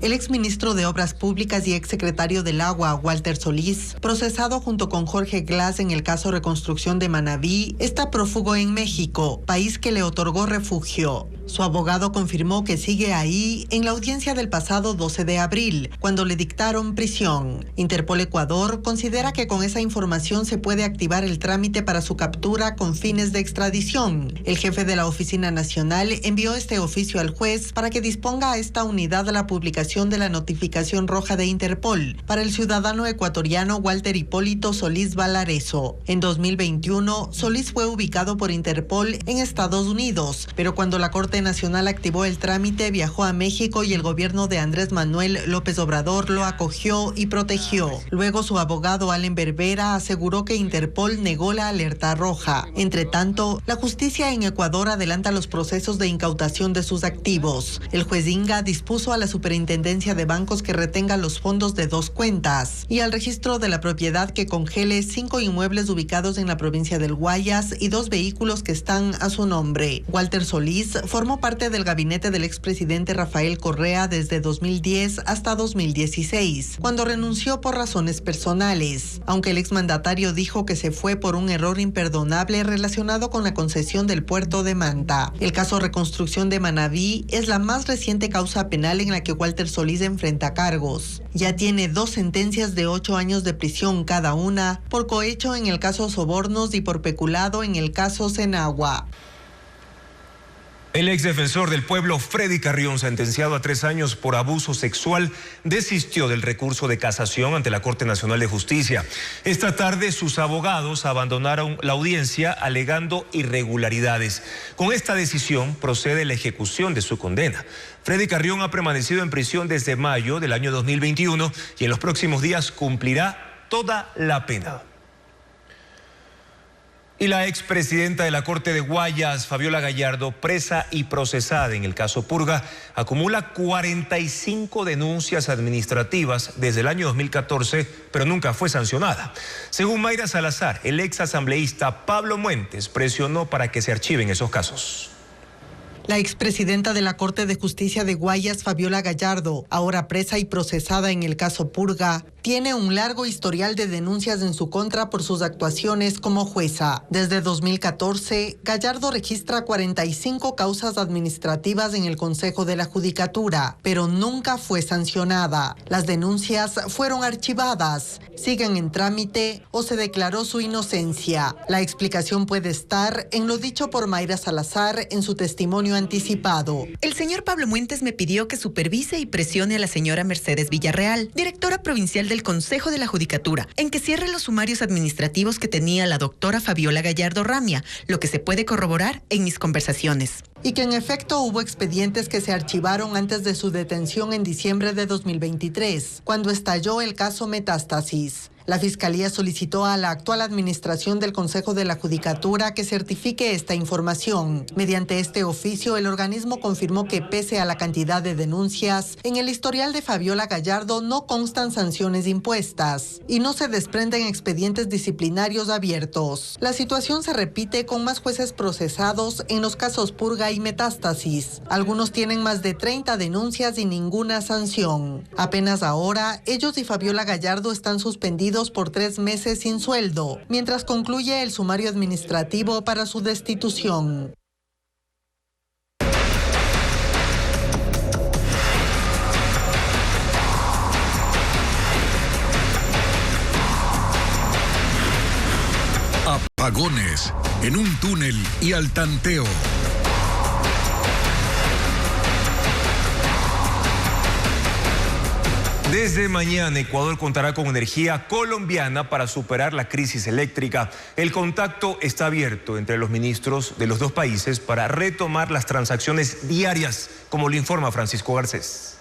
Speaker 20: El exministro de Obras Públicas y exsecretario del Agua, Walter Solís, procesado junto con Jorge Glass en el caso Reconstrucción de Manabí, está prófugo en México, país que le otorgó refugio. Su abogado confirmó que sigue ahí en la audiencia del pasado 12 de abril, cuando le dictaron prisión. Interpol Ecuador considera que con esa información se puede activar el trámite para su captura con fines de extradición. El jefe de la Oficina Nacional envió este oficio al juez para que disponga a esta unidad la publicación de la notificación roja de Interpol para el ciudadano ecuatoriano Walter Hipólito Solís Valareso. En 2021, Solís fue ubicado por Interpol en Estados Unidos, pero cuando la Corte Nacional activó el trámite, viajó a México y el gobierno de Andrés Manuel López Obrador lo acogió y protegió. Luego, su abogado Allen Berbera aseguró que Interpol negó la alerta roja. Entre tanto, la justicia en Ecuador adelanta los procesos de incautación de sus activos. El juez Inga dispuso a la Superintendencia de Bancos que retenga los fondos de 2 cuentas y al registro de la propiedad que congele 5 inmuebles ubicados en la provincia del Guayas y 2 vehículos que están a su nombre. Walter Solís formó parte del gabinete del expresidente Rafael Correa desde 2010 hasta 2016, cuando renunció por razones personales, aunque el exmandatario dijo que se fue por un error imperdonable relacionado con la concesión del puerto de Manta. El caso Reconstrucción de Manabí es la más reciente causa penal en la que Walter Solís enfrenta cargos. Ya tiene 2 sentencias de 8 años de prisión cada una por cohecho en el caso Sobornos y por peculado en el caso Senagua.
Speaker 1: El exdefensor del pueblo, Freddy Carrión, sentenciado a 3 años por abuso sexual, desistió del recurso de casación ante la Corte Nacional de Justicia. Esta tarde, sus abogados abandonaron la audiencia alegando irregularidades. Con esta decisión procede la ejecución de su condena. Freddy Carrión ha permanecido en prisión desde mayo del año 2021 y en los próximos días cumplirá toda la pena. Y la expresidenta de la Corte de Guayas, Fabiola Gallardo, presa y procesada en el caso Purga, acumula 45 denuncias administrativas desde el año 2014, pero nunca fue sancionada. Según Mayra Salazar, el exasambleísta Pablo Muentes presionó para que se archiven esos casos.
Speaker 20: La expresidenta de la Corte de Justicia de Guayas, Fabiola Gallardo, ahora presa y procesada en el caso Purga, tiene un largo historial de denuncias en su contra por sus actuaciones como jueza. Desde 2014, Gallardo registra 45 causas administrativas en el Consejo de la Judicatura, pero nunca fue sancionada. Las denuncias fueron archivadas, siguen en trámite o se declaró su inocencia. La explicación puede estar en lo dicho por Mayra Salazar en su testimonio anticipado.
Speaker 21: El señor Pablo Muentes me pidió que supervise y presione a la señora Mercedes Villarreal, directora provincial del Consejo de la Judicatura, en que cierre los sumarios administrativos que tenía la doctora Fabiola Gallardo Ramia, lo que se puede corroborar en mis conversaciones.
Speaker 20: Y que en efecto hubo expedientes que se archivaron antes de su detención en diciembre de 2023, cuando estalló el caso Metástasis. La Fiscalía solicitó a la actual administración del Consejo de la Judicatura que certifique esta información. Mediante este oficio, el organismo confirmó que pese a la cantidad de denuncias, en el historial de Fabiola Gallardo no constan sanciones impuestas y no se desprenden expedientes disciplinarios abiertos. La situación se repite con más jueces procesados en los casos Purga y Metástasis. Algunos tienen más de 30 denuncias y ninguna sanción. Apenas ahora, ellos y Fabiola Gallardo están suspendidos por 3 meses sin sueldo, mientras concluye el sumario administrativo para su destitución.
Speaker 2: Apagones en un túnel y al tanteo.
Speaker 1: Desde mañana, Ecuador contará con energía colombiana para superar la crisis eléctrica. El contacto está abierto entre los ministros de los dos países para retomar las transacciones diarias, como lo informa Francisco Garcés.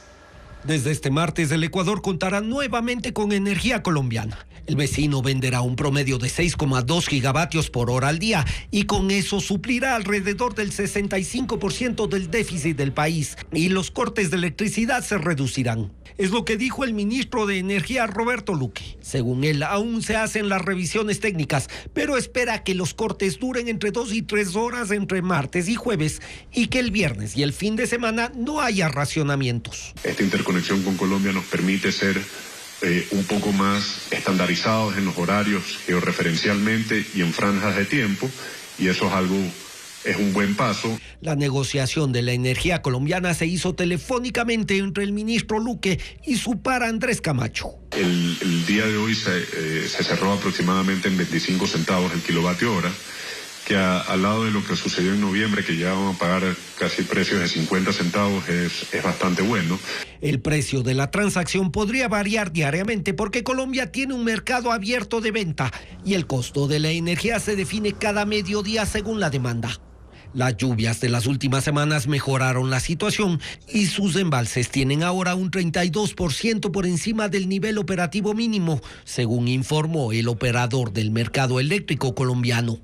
Speaker 3: Desde este martes, el Ecuador contará nuevamente con energía colombiana. El vecino venderá un promedio de 6,2 gigavatios por hora al día y con eso suplirá alrededor del 65% del déficit del país y los cortes de electricidad se reducirán. Es lo que dijo el ministro de Energía, Roberto Luque. Según él, aún se hacen las revisiones técnicas, pero espera que los cortes duren entre 2 y 3 horas entre martes y jueves y que el viernes y el fin de semana no haya racionamientos.
Speaker 22: Esta interconexión con Colombia nos permite ser un poco más estandarizados en los horarios georreferencialmente y en franjas de tiempo, y eso es un buen paso.
Speaker 3: La negociación de la energía colombiana se hizo telefónicamente entre el ministro Luque y su par Andrés Camacho.
Speaker 22: El día de hoy se cerró aproximadamente en 25 centavos el kilovatio hora, que al lado de lo que sucedió en noviembre, que ya vamos a pagar casi precios de 50 centavos, es bastante bueno.
Speaker 3: El precio de la transacción podría variar diariamente porque Colombia tiene un mercado abierto de venta y el costo de la energía se define cada mediodía según la demanda. Las lluvias de las últimas semanas mejoraron la situación y sus embalses tienen ahora un 32% por encima del nivel operativo mínimo, según informó el operador del mercado eléctrico colombiano.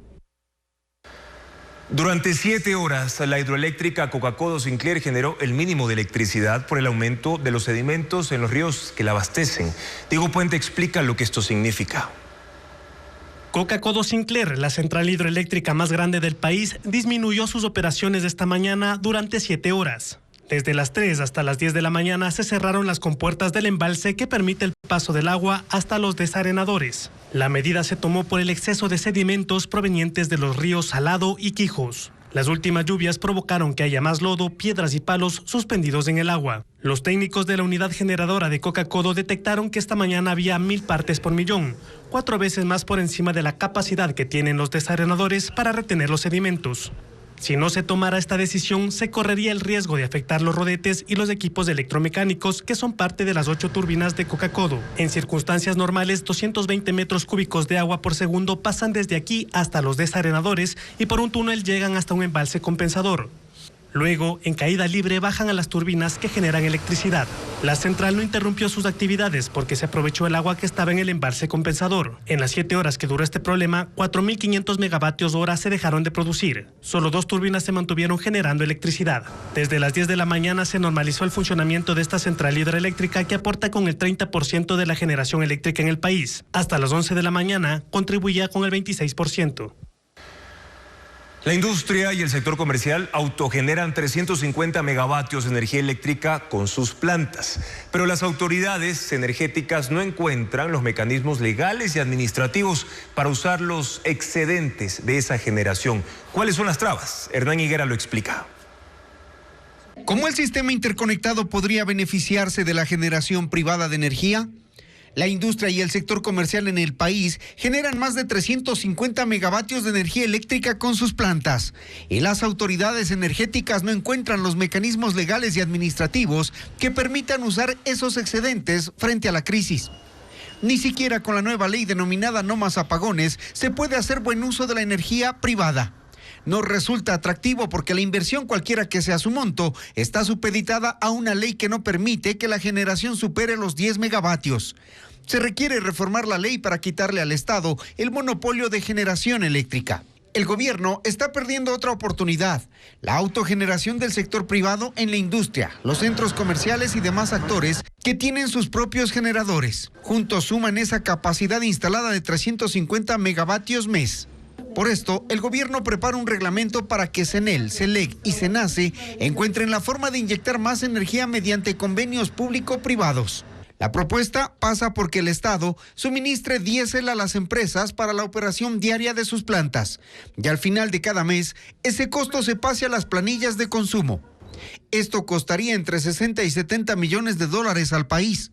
Speaker 1: Durante 7 horas, la hidroeléctrica Coca-Codo Sinclair generó el mínimo de electricidad por el aumento de los sedimentos en los ríos que la abastecen. Diego Puente explica lo que esto significa.
Speaker 23: Coca-Codo Sinclair, la central hidroeléctrica más grande del país, disminuyó sus operaciones esta mañana durante 7 horas. Desde las 3 hasta las 10 de la mañana se cerraron las compuertas del embalse que permite el paso del agua hasta los desarenadores. La medida se tomó por el exceso de sedimentos provenientes de los ríos Salado y Quijos. Las últimas lluvias provocaron que haya más lodo, piedras y palos suspendidos en el agua. Los técnicos de la unidad generadora de Coca-Codo detectaron que esta mañana había 1000 partes por millón, 4 veces más por encima de la capacidad que tienen los desarenadores para retener los sedimentos. Si no se tomara esta decisión, se correría el riesgo de afectar los rodetes y los equipos electromecánicos que son parte de las 8 turbinas de Coca-Codo. En circunstancias normales, 220 metros cúbicos de agua por segundo pasan desde aquí hasta los desarenadores y por un túnel llegan hasta un embalse compensador. Luego, en caída libre, bajan a las turbinas que generan electricidad. La central no interrumpió sus actividades porque se aprovechó el agua que estaba en el embalse compensador. En las 7 horas que duró este problema, 4.500 megavatios hora se dejaron de producir. Solo 2 turbinas se mantuvieron generando electricidad. Desde las 10 de la mañana se normalizó el funcionamiento de esta central hidroeléctrica que aporta con el 30% de la generación eléctrica en el país. Hasta las 11 de la mañana contribuía con el 26%.
Speaker 1: La industria y el sector comercial autogeneran 350 megavatios de energía eléctrica con sus plantas, pero las autoridades energéticas no encuentran los mecanismos legales y administrativos para usar los excedentes de esa generación. ¿Cuáles son las trabas? Hernán Higuera lo explica.
Speaker 15: ¿Cómo el sistema interconectado podría beneficiarse de la generación privada de energía? La industria y el sector comercial en el país generan más de 350 megavatios de energía eléctrica con sus plantas. Y las autoridades energéticas no encuentran los mecanismos legales y administrativos que permitan usar esos excedentes frente a la crisis. Ni siquiera con la nueva ley denominada No Más Apagones se puede hacer buen uso de la energía privada. No resulta atractivo porque la inversión, cualquiera que sea su monto, está supeditada a una ley que no permite que la generación supere los 10 megavatios. Se requiere reformar la ley para quitarle al Estado el monopolio de generación eléctrica. El gobierno está perdiendo otra oportunidad, la autogeneración del sector privado en la industria, los centros comerciales y demás actores que tienen sus propios generadores. Juntos suman esa capacidad instalada de 350 megavatios mes. Por esto, el gobierno prepara un reglamento para que CENEL, CELEC y CENACE encuentren la forma de inyectar más energía mediante convenios público-privados. La propuesta pasa porque el Estado suministre diésel a las empresas para la operación diaria de sus plantas y al final de cada mes ese costo se pase a las planillas de consumo. Esto costaría entre 60 y 70 millones de dólares al país,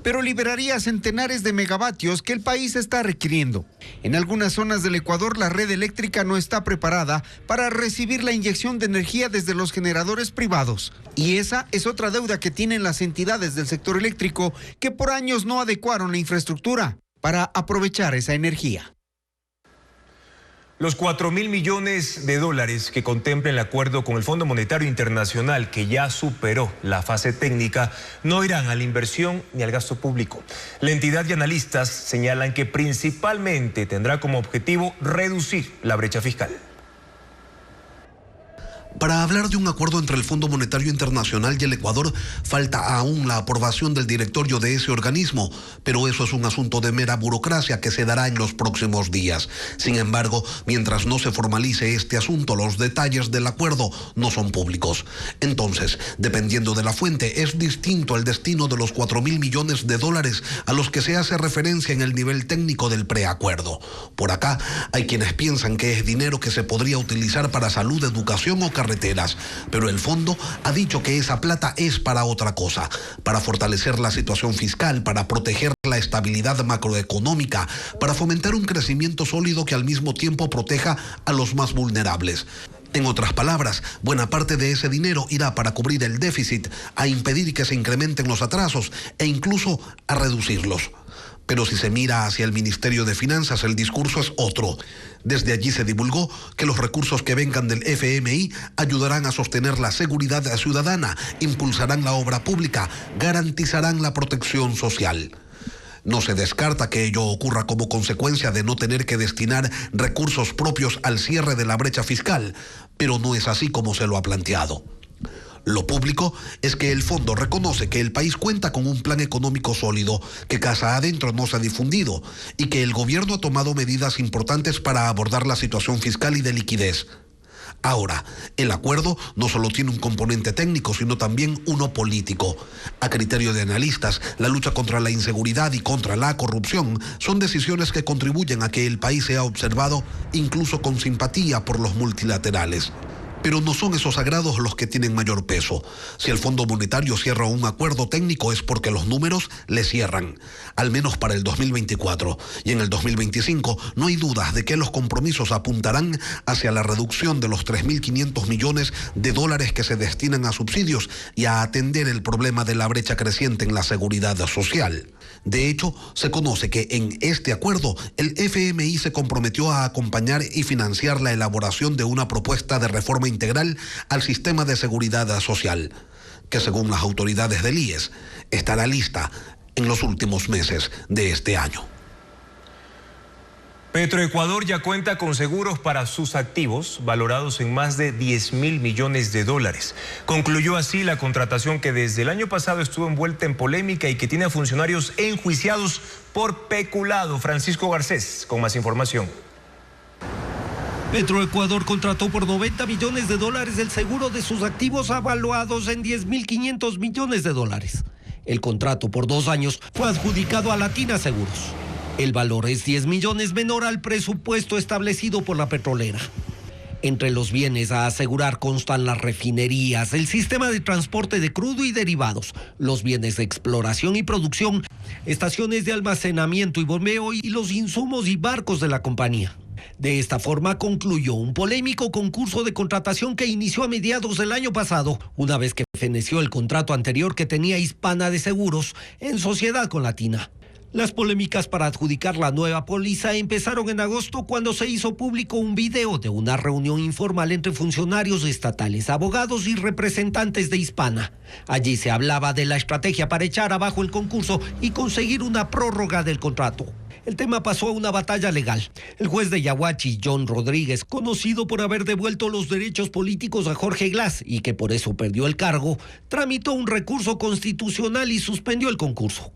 Speaker 15: pero liberaría centenares de megavatios que el país está requiriendo. En algunas zonas del Ecuador la red eléctrica no está preparada para recibir la inyección de energía desde los generadores privados. Y esa es otra deuda que tienen las entidades del sector eléctrico que por años no adecuaron la infraestructura para aprovechar esa energía.
Speaker 1: Los 4.000 millones de dólares que contempla el acuerdo con el Fondo Monetario Internacional, que ya superó la fase técnica, no irán a la inversión ni al gasto público. La entidad y analistas señalan que principalmente tendrá como objetivo reducir la brecha fiscal.
Speaker 6: Para hablar de un acuerdo entre el Fondo Monetario Internacional y el Ecuador, falta aún la aprobación del directorio de ese organismo, pero eso es un asunto de mera burocracia que se dará en los próximos días. Sin embargo, mientras no se formalice este asunto, los detalles del acuerdo no son públicos. Entonces, dependiendo de la fuente, es distinto el destino de los 4.000 millones de dólares a los que se hace referencia en el nivel técnico del preacuerdo. Por acá, hay quienes piensan que es dinero que se podría utilizar para salud, educación o carreteras, pero el fondo ha dicho que esa plata es para otra cosa, para fortalecer la situación fiscal, para proteger la estabilidad macroeconómica, para fomentar un crecimiento sólido que al mismo tiempo proteja a los más vulnerables. En otras palabras, buena parte de ese dinero irá para cubrir el déficit, a impedir que se incrementen los atrasos e incluso a reducirlos. Pero si se mira hacia el Ministerio de Finanzas, el discurso es otro. Desde allí se divulgó que los recursos que vengan del FMI ayudarán a sostener la seguridad ciudadana, impulsarán la obra pública, garantizarán la protección social. No se descarta que ello ocurra como consecuencia de no tener que destinar recursos propios al cierre de la brecha fiscal, pero no es así como se lo ha planteado. Lo público es que el fondo reconoce que el país cuenta con un plan económico sólido que casa adentro no se ha difundido y que el gobierno ha tomado medidas importantes para abordar la situación fiscal y de liquidez. Ahora, el acuerdo no solo tiene un componente técnico, sino también uno político. A criterio de analistas, la lucha contra la inseguridad y contra la corrupción son decisiones que contribuyen a que el país sea observado incluso con simpatía por los multilaterales. Pero no son esos agrados los que tienen mayor peso. Si el Fondo Monetario cierra un acuerdo técnico es porque los números le cierran, al menos para el 2024. Y en el 2025 no hay dudas de que los compromisos apuntarán hacia la reducción de los 3.500 millones de dólares que se destinan a subsidios y a atender el problema de la brecha creciente en la seguridad social. De hecho, se conoce que en este acuerdo el FMI se comprometió a acompañar y financiar la elaboración de una propuesta de reforma integral al sistema de seguridad social, que según las autoridades del IES estará lista en los últimos meses de este año.
Speaker 1: Petroecuador ya cuenta con seguros para sus activos, valorados en más de 10.000 millones de dólares. Concluyó así la contratación que desde el año pasado estuvo envuelta en polémica y que tiene a funcionarios enjuiciados por peculado. Francisco Garcés, con más información.
Speaker 3: Petroecuador contrató por 90 millones de dólares el seguro de sus activos avaluados en 10.500 millones de dólares. El contrato por 2 años fue adjudicado a Latina Seguros. El valor es 10 millones menor al presupuesto establecido por la petrolera. Entre los bienes a asegurar constan las refinerías, el sistema de transporte de crudo y derivados, los bienes de exploración y producción, estaciones de almacenamiento y bombeo y los insumos y barcos de la compañía. De esta forma concluyó un polémico concurso de contratación que inició a mediados del año pasado, una vez que feneció el contrato anterior que tenía Hispana de Seguros en sociedad con Latina. Las polémicas para adjudicar la nueva póliza empezaron en agosto cuando se hizo público un video de una reunión informal entre funcionarios estatales, abogados y representantes de Hispana. Allí se hablaba de la estrategia para echar abajo el concurso y conseguir una prórroga del contrato. El tema pasó a una batalla legal. El juez de Yaguachi, John Rodríguez, conocido por haber devuelto los derechos políticos a Jorge Glass y que por eso perdió el cargo, tramitó un recurso constitucional y suspendió el concurso.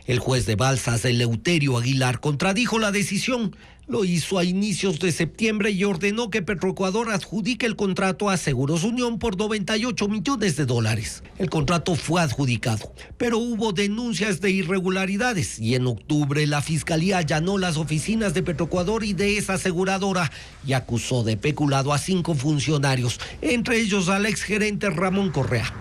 Speaker 3: El juez de Balsas, Eleuterio Aguilar, contradijo la decisión. Lo hizo a inicios de septiembre y ordenó que Petroecuador adjudique el contrato a Seguros Unión por $98 millones. El contrato fue adjudicado, pero hubo denuncias de irregularidades y en octubre la Fiscalía allanó las oficinas de Petroecuador y de esa aseguradora y acusó de peculado a 5 funcionarios, entre ellos al exgerente Ramón Correa.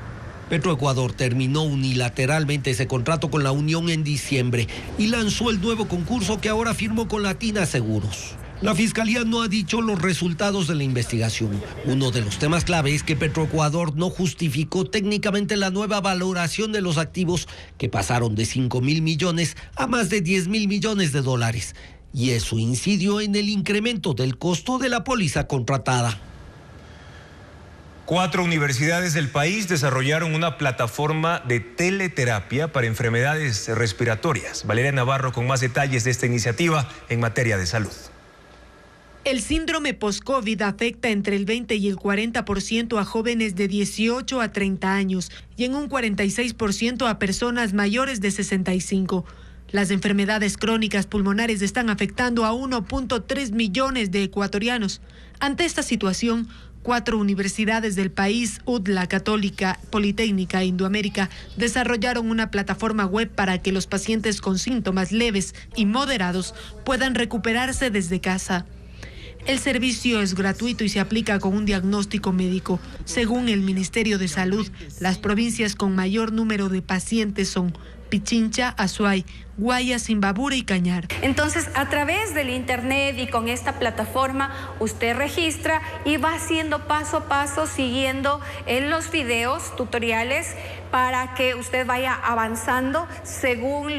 Speaker 3: Petroecuador terminó unilateralmente ese contrato con la Unión en diciembre y lanzó el nuevo concurso que ahora firmó con Latina Seguros. La Fiscalía no ha dicho los resultados de la investigación. Uno de los temas clave es que Petroecuador no justificó técnicamente la nueva valoración de los activos que pasaron de 5.000 millones a más de $10.000 millones. Y eso incidió en el incremento del costo de la póliza contratada.
Speaker 1: 4 universidades del país desarrollaron una plataforma de teleterapia para enfermedades respiratorias. Valeria Navarro con más detalles de esta iniciativa en materia de salud.
Speaker 7: El síndrome post-COVID afecta entre el 20 y el 40% a jóvenes de 18 a 30 años y en un 46% a personas mayores de 65. Las enfermedades crónicas pulmonares están afectando a 1.3 millones de ecuatorianos. Ante esta situación, 4 universidades del país, UDLA, Católica, Politécnica e Indoamérica, desarrollaron una plataforma web para que los pacientes con síntomas leves y moderados puedan recuperarse desde casa. El servicio es gratuito y se aplica con un diagnóstico médico. Según el Ministerio de Salud, las provincias con mayor número de pacientes son Pichincha, Azuay, Guayas, Imbabura y Cañar.
Speaker 9: Entonces, a través del internet y con esta plataforma, usted registra y va haciendo paso a paso, siguiendo en los videos, tutoriales, para que usted vaya avanzando según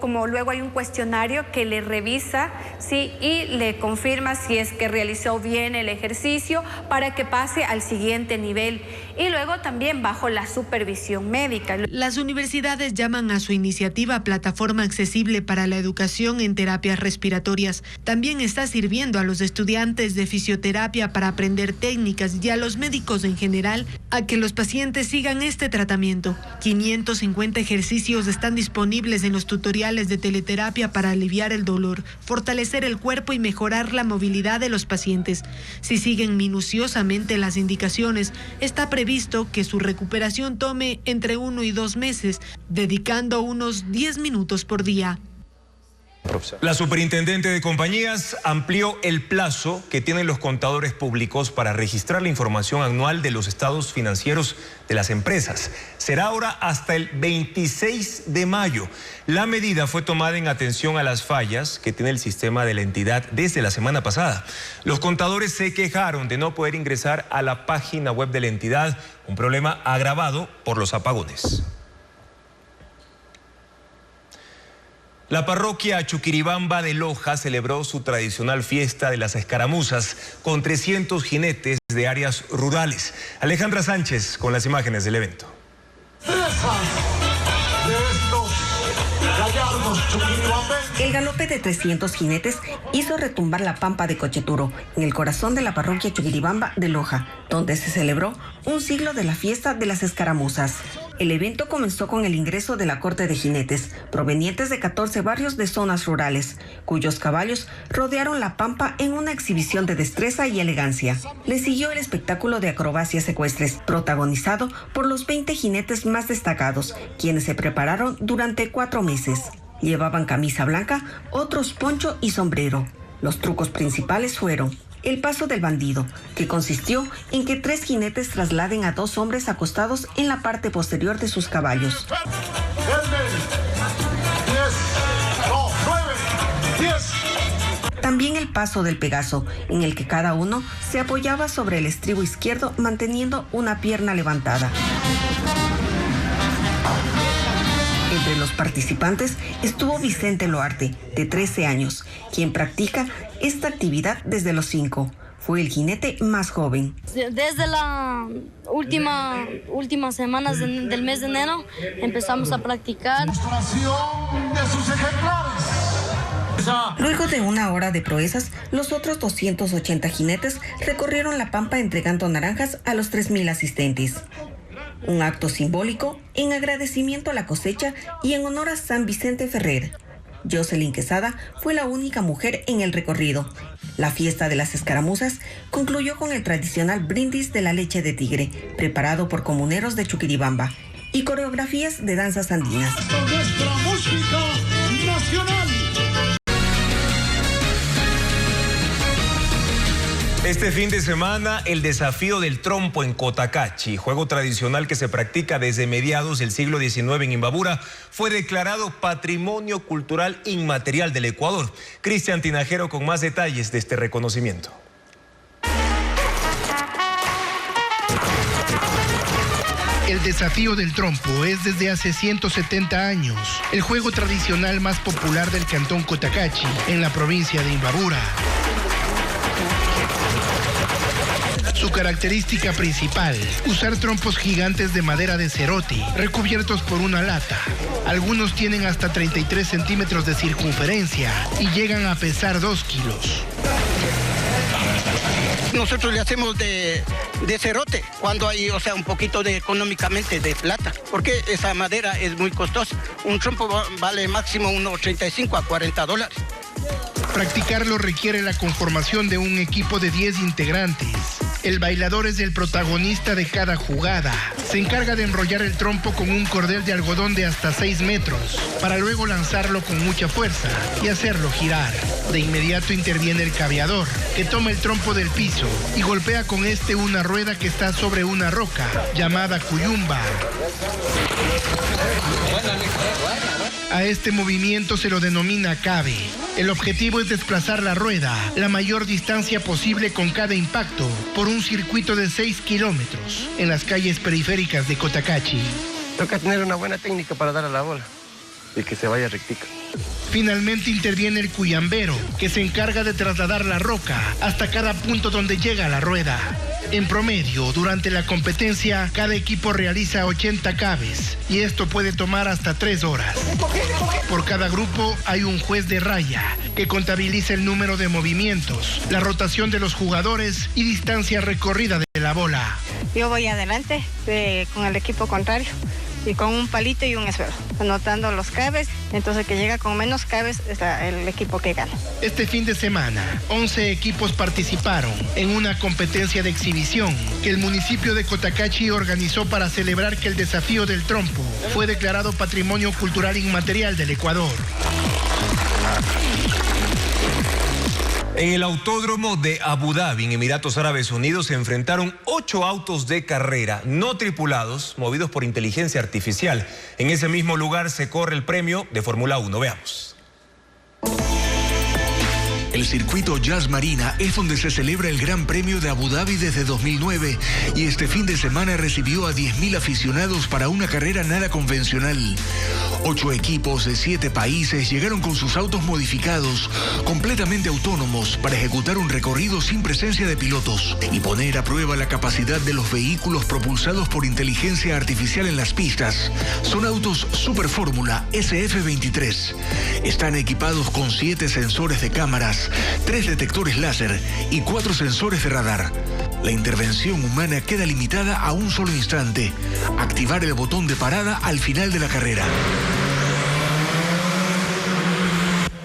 Speaker 9: como luego hay un cuestionario que le revisa, ¿sí? Y le confirma si es que realizó bien el ejercicio para que pase al siguiente nivel. Y luego también bajo la supervisión médica.
Speaker 7: Las universidades llaman a su iniciativa Plataforma Accesible para la Educación en Terapias Respiratorias. También está sirviendo a los estudiantes de fisioterapia para aprender técnicas y a los médicos en general a que los pacientes sigan este tratamiento. 550 ejercicios están disponibles en los tutoriales de teleterapia para aliviar el dolor, fortalecer el cuerpo y mejorar la movilidad de los pacientes. Si siguen minuciosamente las indicaciones, está previsto que su recuperación tome entre 1 y 2 meses, dedicando unos 10 minutos por día.
Speaker 1: La superintendente de compañías amplió el plazo que tienen los contadores públicos para registrar la información anual de los estados financieros de las empresas. Será ahora hasta el 26 de mayo. La medida fue tomada en atención a las fallas que tiene el sistema de la entidad desde la semana pasada. Los contadores se quejaron de no poder ingresar a la página web de la entidad, un problema agravado por los apagones. La parroquia Chuquiribamba de Loja celebró su tradicional fiesta de las escaramuzas con 300 jinetes de áreas rurales. Alejandra Sánchez con las imágenes del evento.
Speaker 10: El galope de 300 jinetes hizo retumbar la pampa de Cocheturo, en el corazón de la parroquia Chuquiribamba de Loja, donde se celebró un siglo de la fiesta de las escaramuzas. El evento comenzó con el ingreso de la corte de jinetes, provenientes de 14 barrios de zonas rurales, cuyos caballos rodearon la pampa en una exhibición de destreza y elegancia. Le siguió el espectáculo de acrobacias ecuestres, protagonizado por los 20 jinetes más destacados, quienes se prepararon durante 4 meses. Llevaban camisa blanca, otros poncho y sombrero. Los trucos principales fueron el paso del bandido, que consistió en que 3 jinetes trasladen a 2 hombres acostados en la parte posterior de sus caballos. 10. También el paso del Pegaso, en el que cada uno se apoyaba sobre el estribo izquierdo manteniendo una pierna levantada. El Entre los participantes estuvo Vicente Loarte, de 13 años, quien practica esta actividad desde los 5. Fue el jinete más joven.
Speaker 12: Desde las últimas semanas del mes de enero empezamos a practicar.
Speaker 10: Luego de una hora de proezas, los otros 280 jinetes recorrieron la pampa entregando naranjas a los 3.000 asistentes. Un acto simbólico en agradecimiento a la cosecha y en honor a San Vicente Ferrer. Jocelyn Quesada fue la única mujer en el recorrido. La fiesta de las escaramuzas concluyó con el tradicional brindis de la leche de tigre, preparado por comuneros de Chuquiribamba, y coreografías de danzas andinas.
Speaker 13: Nuestra música nacional.
Speaker 1: Este fin de semana, el desafío del trompo en Cotacachi, juego tradicional que se practica desde mediados del siglo XIX en Imbabura, fue declarado Patrimonio Cultural Inmaterial del Ecuador. Cristian Tinajero con más detalles de este reconocimiento.
Speaker 14: El desafío del trompo es desde hace 170 años el juego tradicional más popular del cantón Cotacachi, en la provincia de Imbabura. Su característica principal, usar trompos gigantes de madera de cerote, recubiertos por una lata. Algunos tienen hasta 33 centímetros de circunferencia y llegan a pesar 2 kilos.
Speaker 24: Nosotros le hacemos de cerote cuando hay, un poquito económicamente de plata, porque esa madera es muy costosa. Un trompo vale máximo unos $35 a $40.
Speaker 14: Practicarlo requiere la conformación de un equipo de 10 integrantes. El bailador es el protagonista de cada jugada. Se encarga de enrollar el trompo con un cordel de algodón de hasta 6 metros, para luego lanzarlo con mucha fuerza y hacerlo girar. De inmediato interviene el cabeador, que toma el trompo del piso y golpea con este una rueda que está sobre una roca, llamada cuyumba. A este movimiento se lo denomina cabe. El objetivo es desplazar la rueda la mayor distancia posible con cada impacto por un circuito de 6 kilómetros en las calles periféricas de Cotacachi.
Speaker 24: Toca tener una buena técnica para dar a la bola y que se vaya rectica.
Speaker 14: Finalmente interviene el cuyambero, que se encarga de trasladar la roca hasta cada punto donde llega la rueda. En promedio, durante la competencia, cada equipo realiza 80 cabes y esto puede tomar hasta 3 horas. Por cada grupo hay un juez de raya que contabiliza el número de movimientos, la rotación de los jugadores y distancia recorrida de la bola.
Speaker 25: Yo voy adelante con el equipo contrario y con un palito y un esfero, anotando los cabes, entonces que llega con menos cabes es el equipo que gana.
Speaker 14: Este fin de semana, 11 equipos participaron en una competencia de exhibición que el municipio de Cotacachi organizó para celebrar que el desafío del trompo fue declarado Patrimonio Cultural Inmaterial del Ecuador.
Speaker 1: En el autódromo de Abu Dhabi, en Emiratos Árabes Unidos, se enfrentaron 8 autos de carrera no tripulados, movidos por inteligencia artificial. En ese mismo lugar se corre el premio de Fórmula 1. Veamos.
Speaker 2: El circuito Yas Marina es donde se celebra el Gran Premio de Abu Dhabi desde 2009 y este fin de semana recibió a 10.000 aficionados para una carrera nada convencional. 8 equipos de 7 países llegaron con sus autos modificados, completamente autónomos, para ejecutar un recorrido sin presencia de pilotos y poner a prueba la capacidad de los vehículos propulsados por inteligencia artificial en las pistas. Son autos Super Fórmula SF23. Están equipados con 7 sensores de cámaras, 3 detectores láser y 4 sensores de radar. La intervención humana queda limitada a un solo instante: activar el botón de parada al final de la carrera.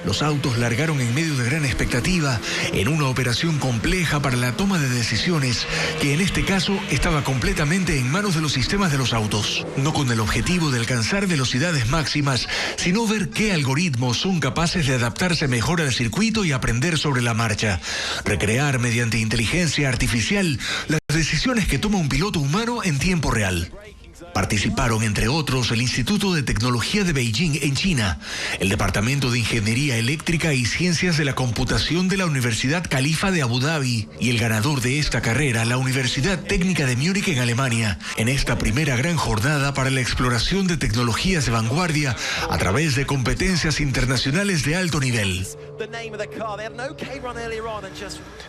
Speaker 2: Los autos largaron en medio de gran expectativa en una operación compleja para la toma de decisiones que en este caso estaba completamente en manos de los sistemas de los autos. No con el objetivo de alcanzar velocidades máximas, sino ver qué algoritmos son capaces de adaptarse mejor al circuito y aprender sobre la marcha. Recrear mediante inteligencia artificial las decisiones que toma un piloto humano en tiempo real. Participaron, entre otros, el Instituto de Tecnología de Beijing en China, el Departamento de Ingeniería Eléctrica y Ciencias de la Computación de la Universidad Califa de Abu Dhabi y el ganador de esta carrera, la Universidad Técnica de Múnich en Alemania, en esta primera gran jornada para la exploración de tecnologías de vanguardia a través de competencias internacionales de alto nivel.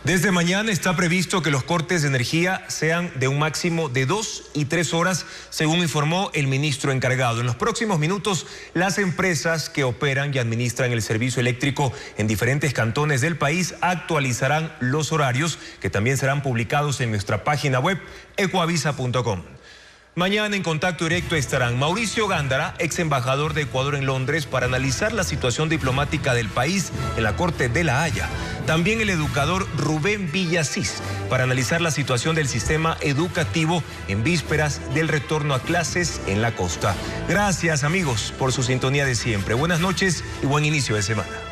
Speaker 1: Desde mañana está previsto que los cortes de energía sean de un máximo de 2 y 3 horas, según informó el ministro encargado. En los próximos minutos, las empresas que operan y administran el servicio eléctrico en diferentes cantones del país actualizarán los horarios, que también serán publicados en nuestra página web ecoavisa.com. Mañana en contacto directo estarán Mauricio Gándara, ex embajador de Ecuador en Londres, para analizar la situación diplomática del país en la Corte de La Haya. También el educador Rubén Villasís, para analizar la situación del sistema educativo en vísperas del retorno a clases en la costa. Gracias, amigos, por su sintonía de siempre. Buenas noches y buen inicio de semana.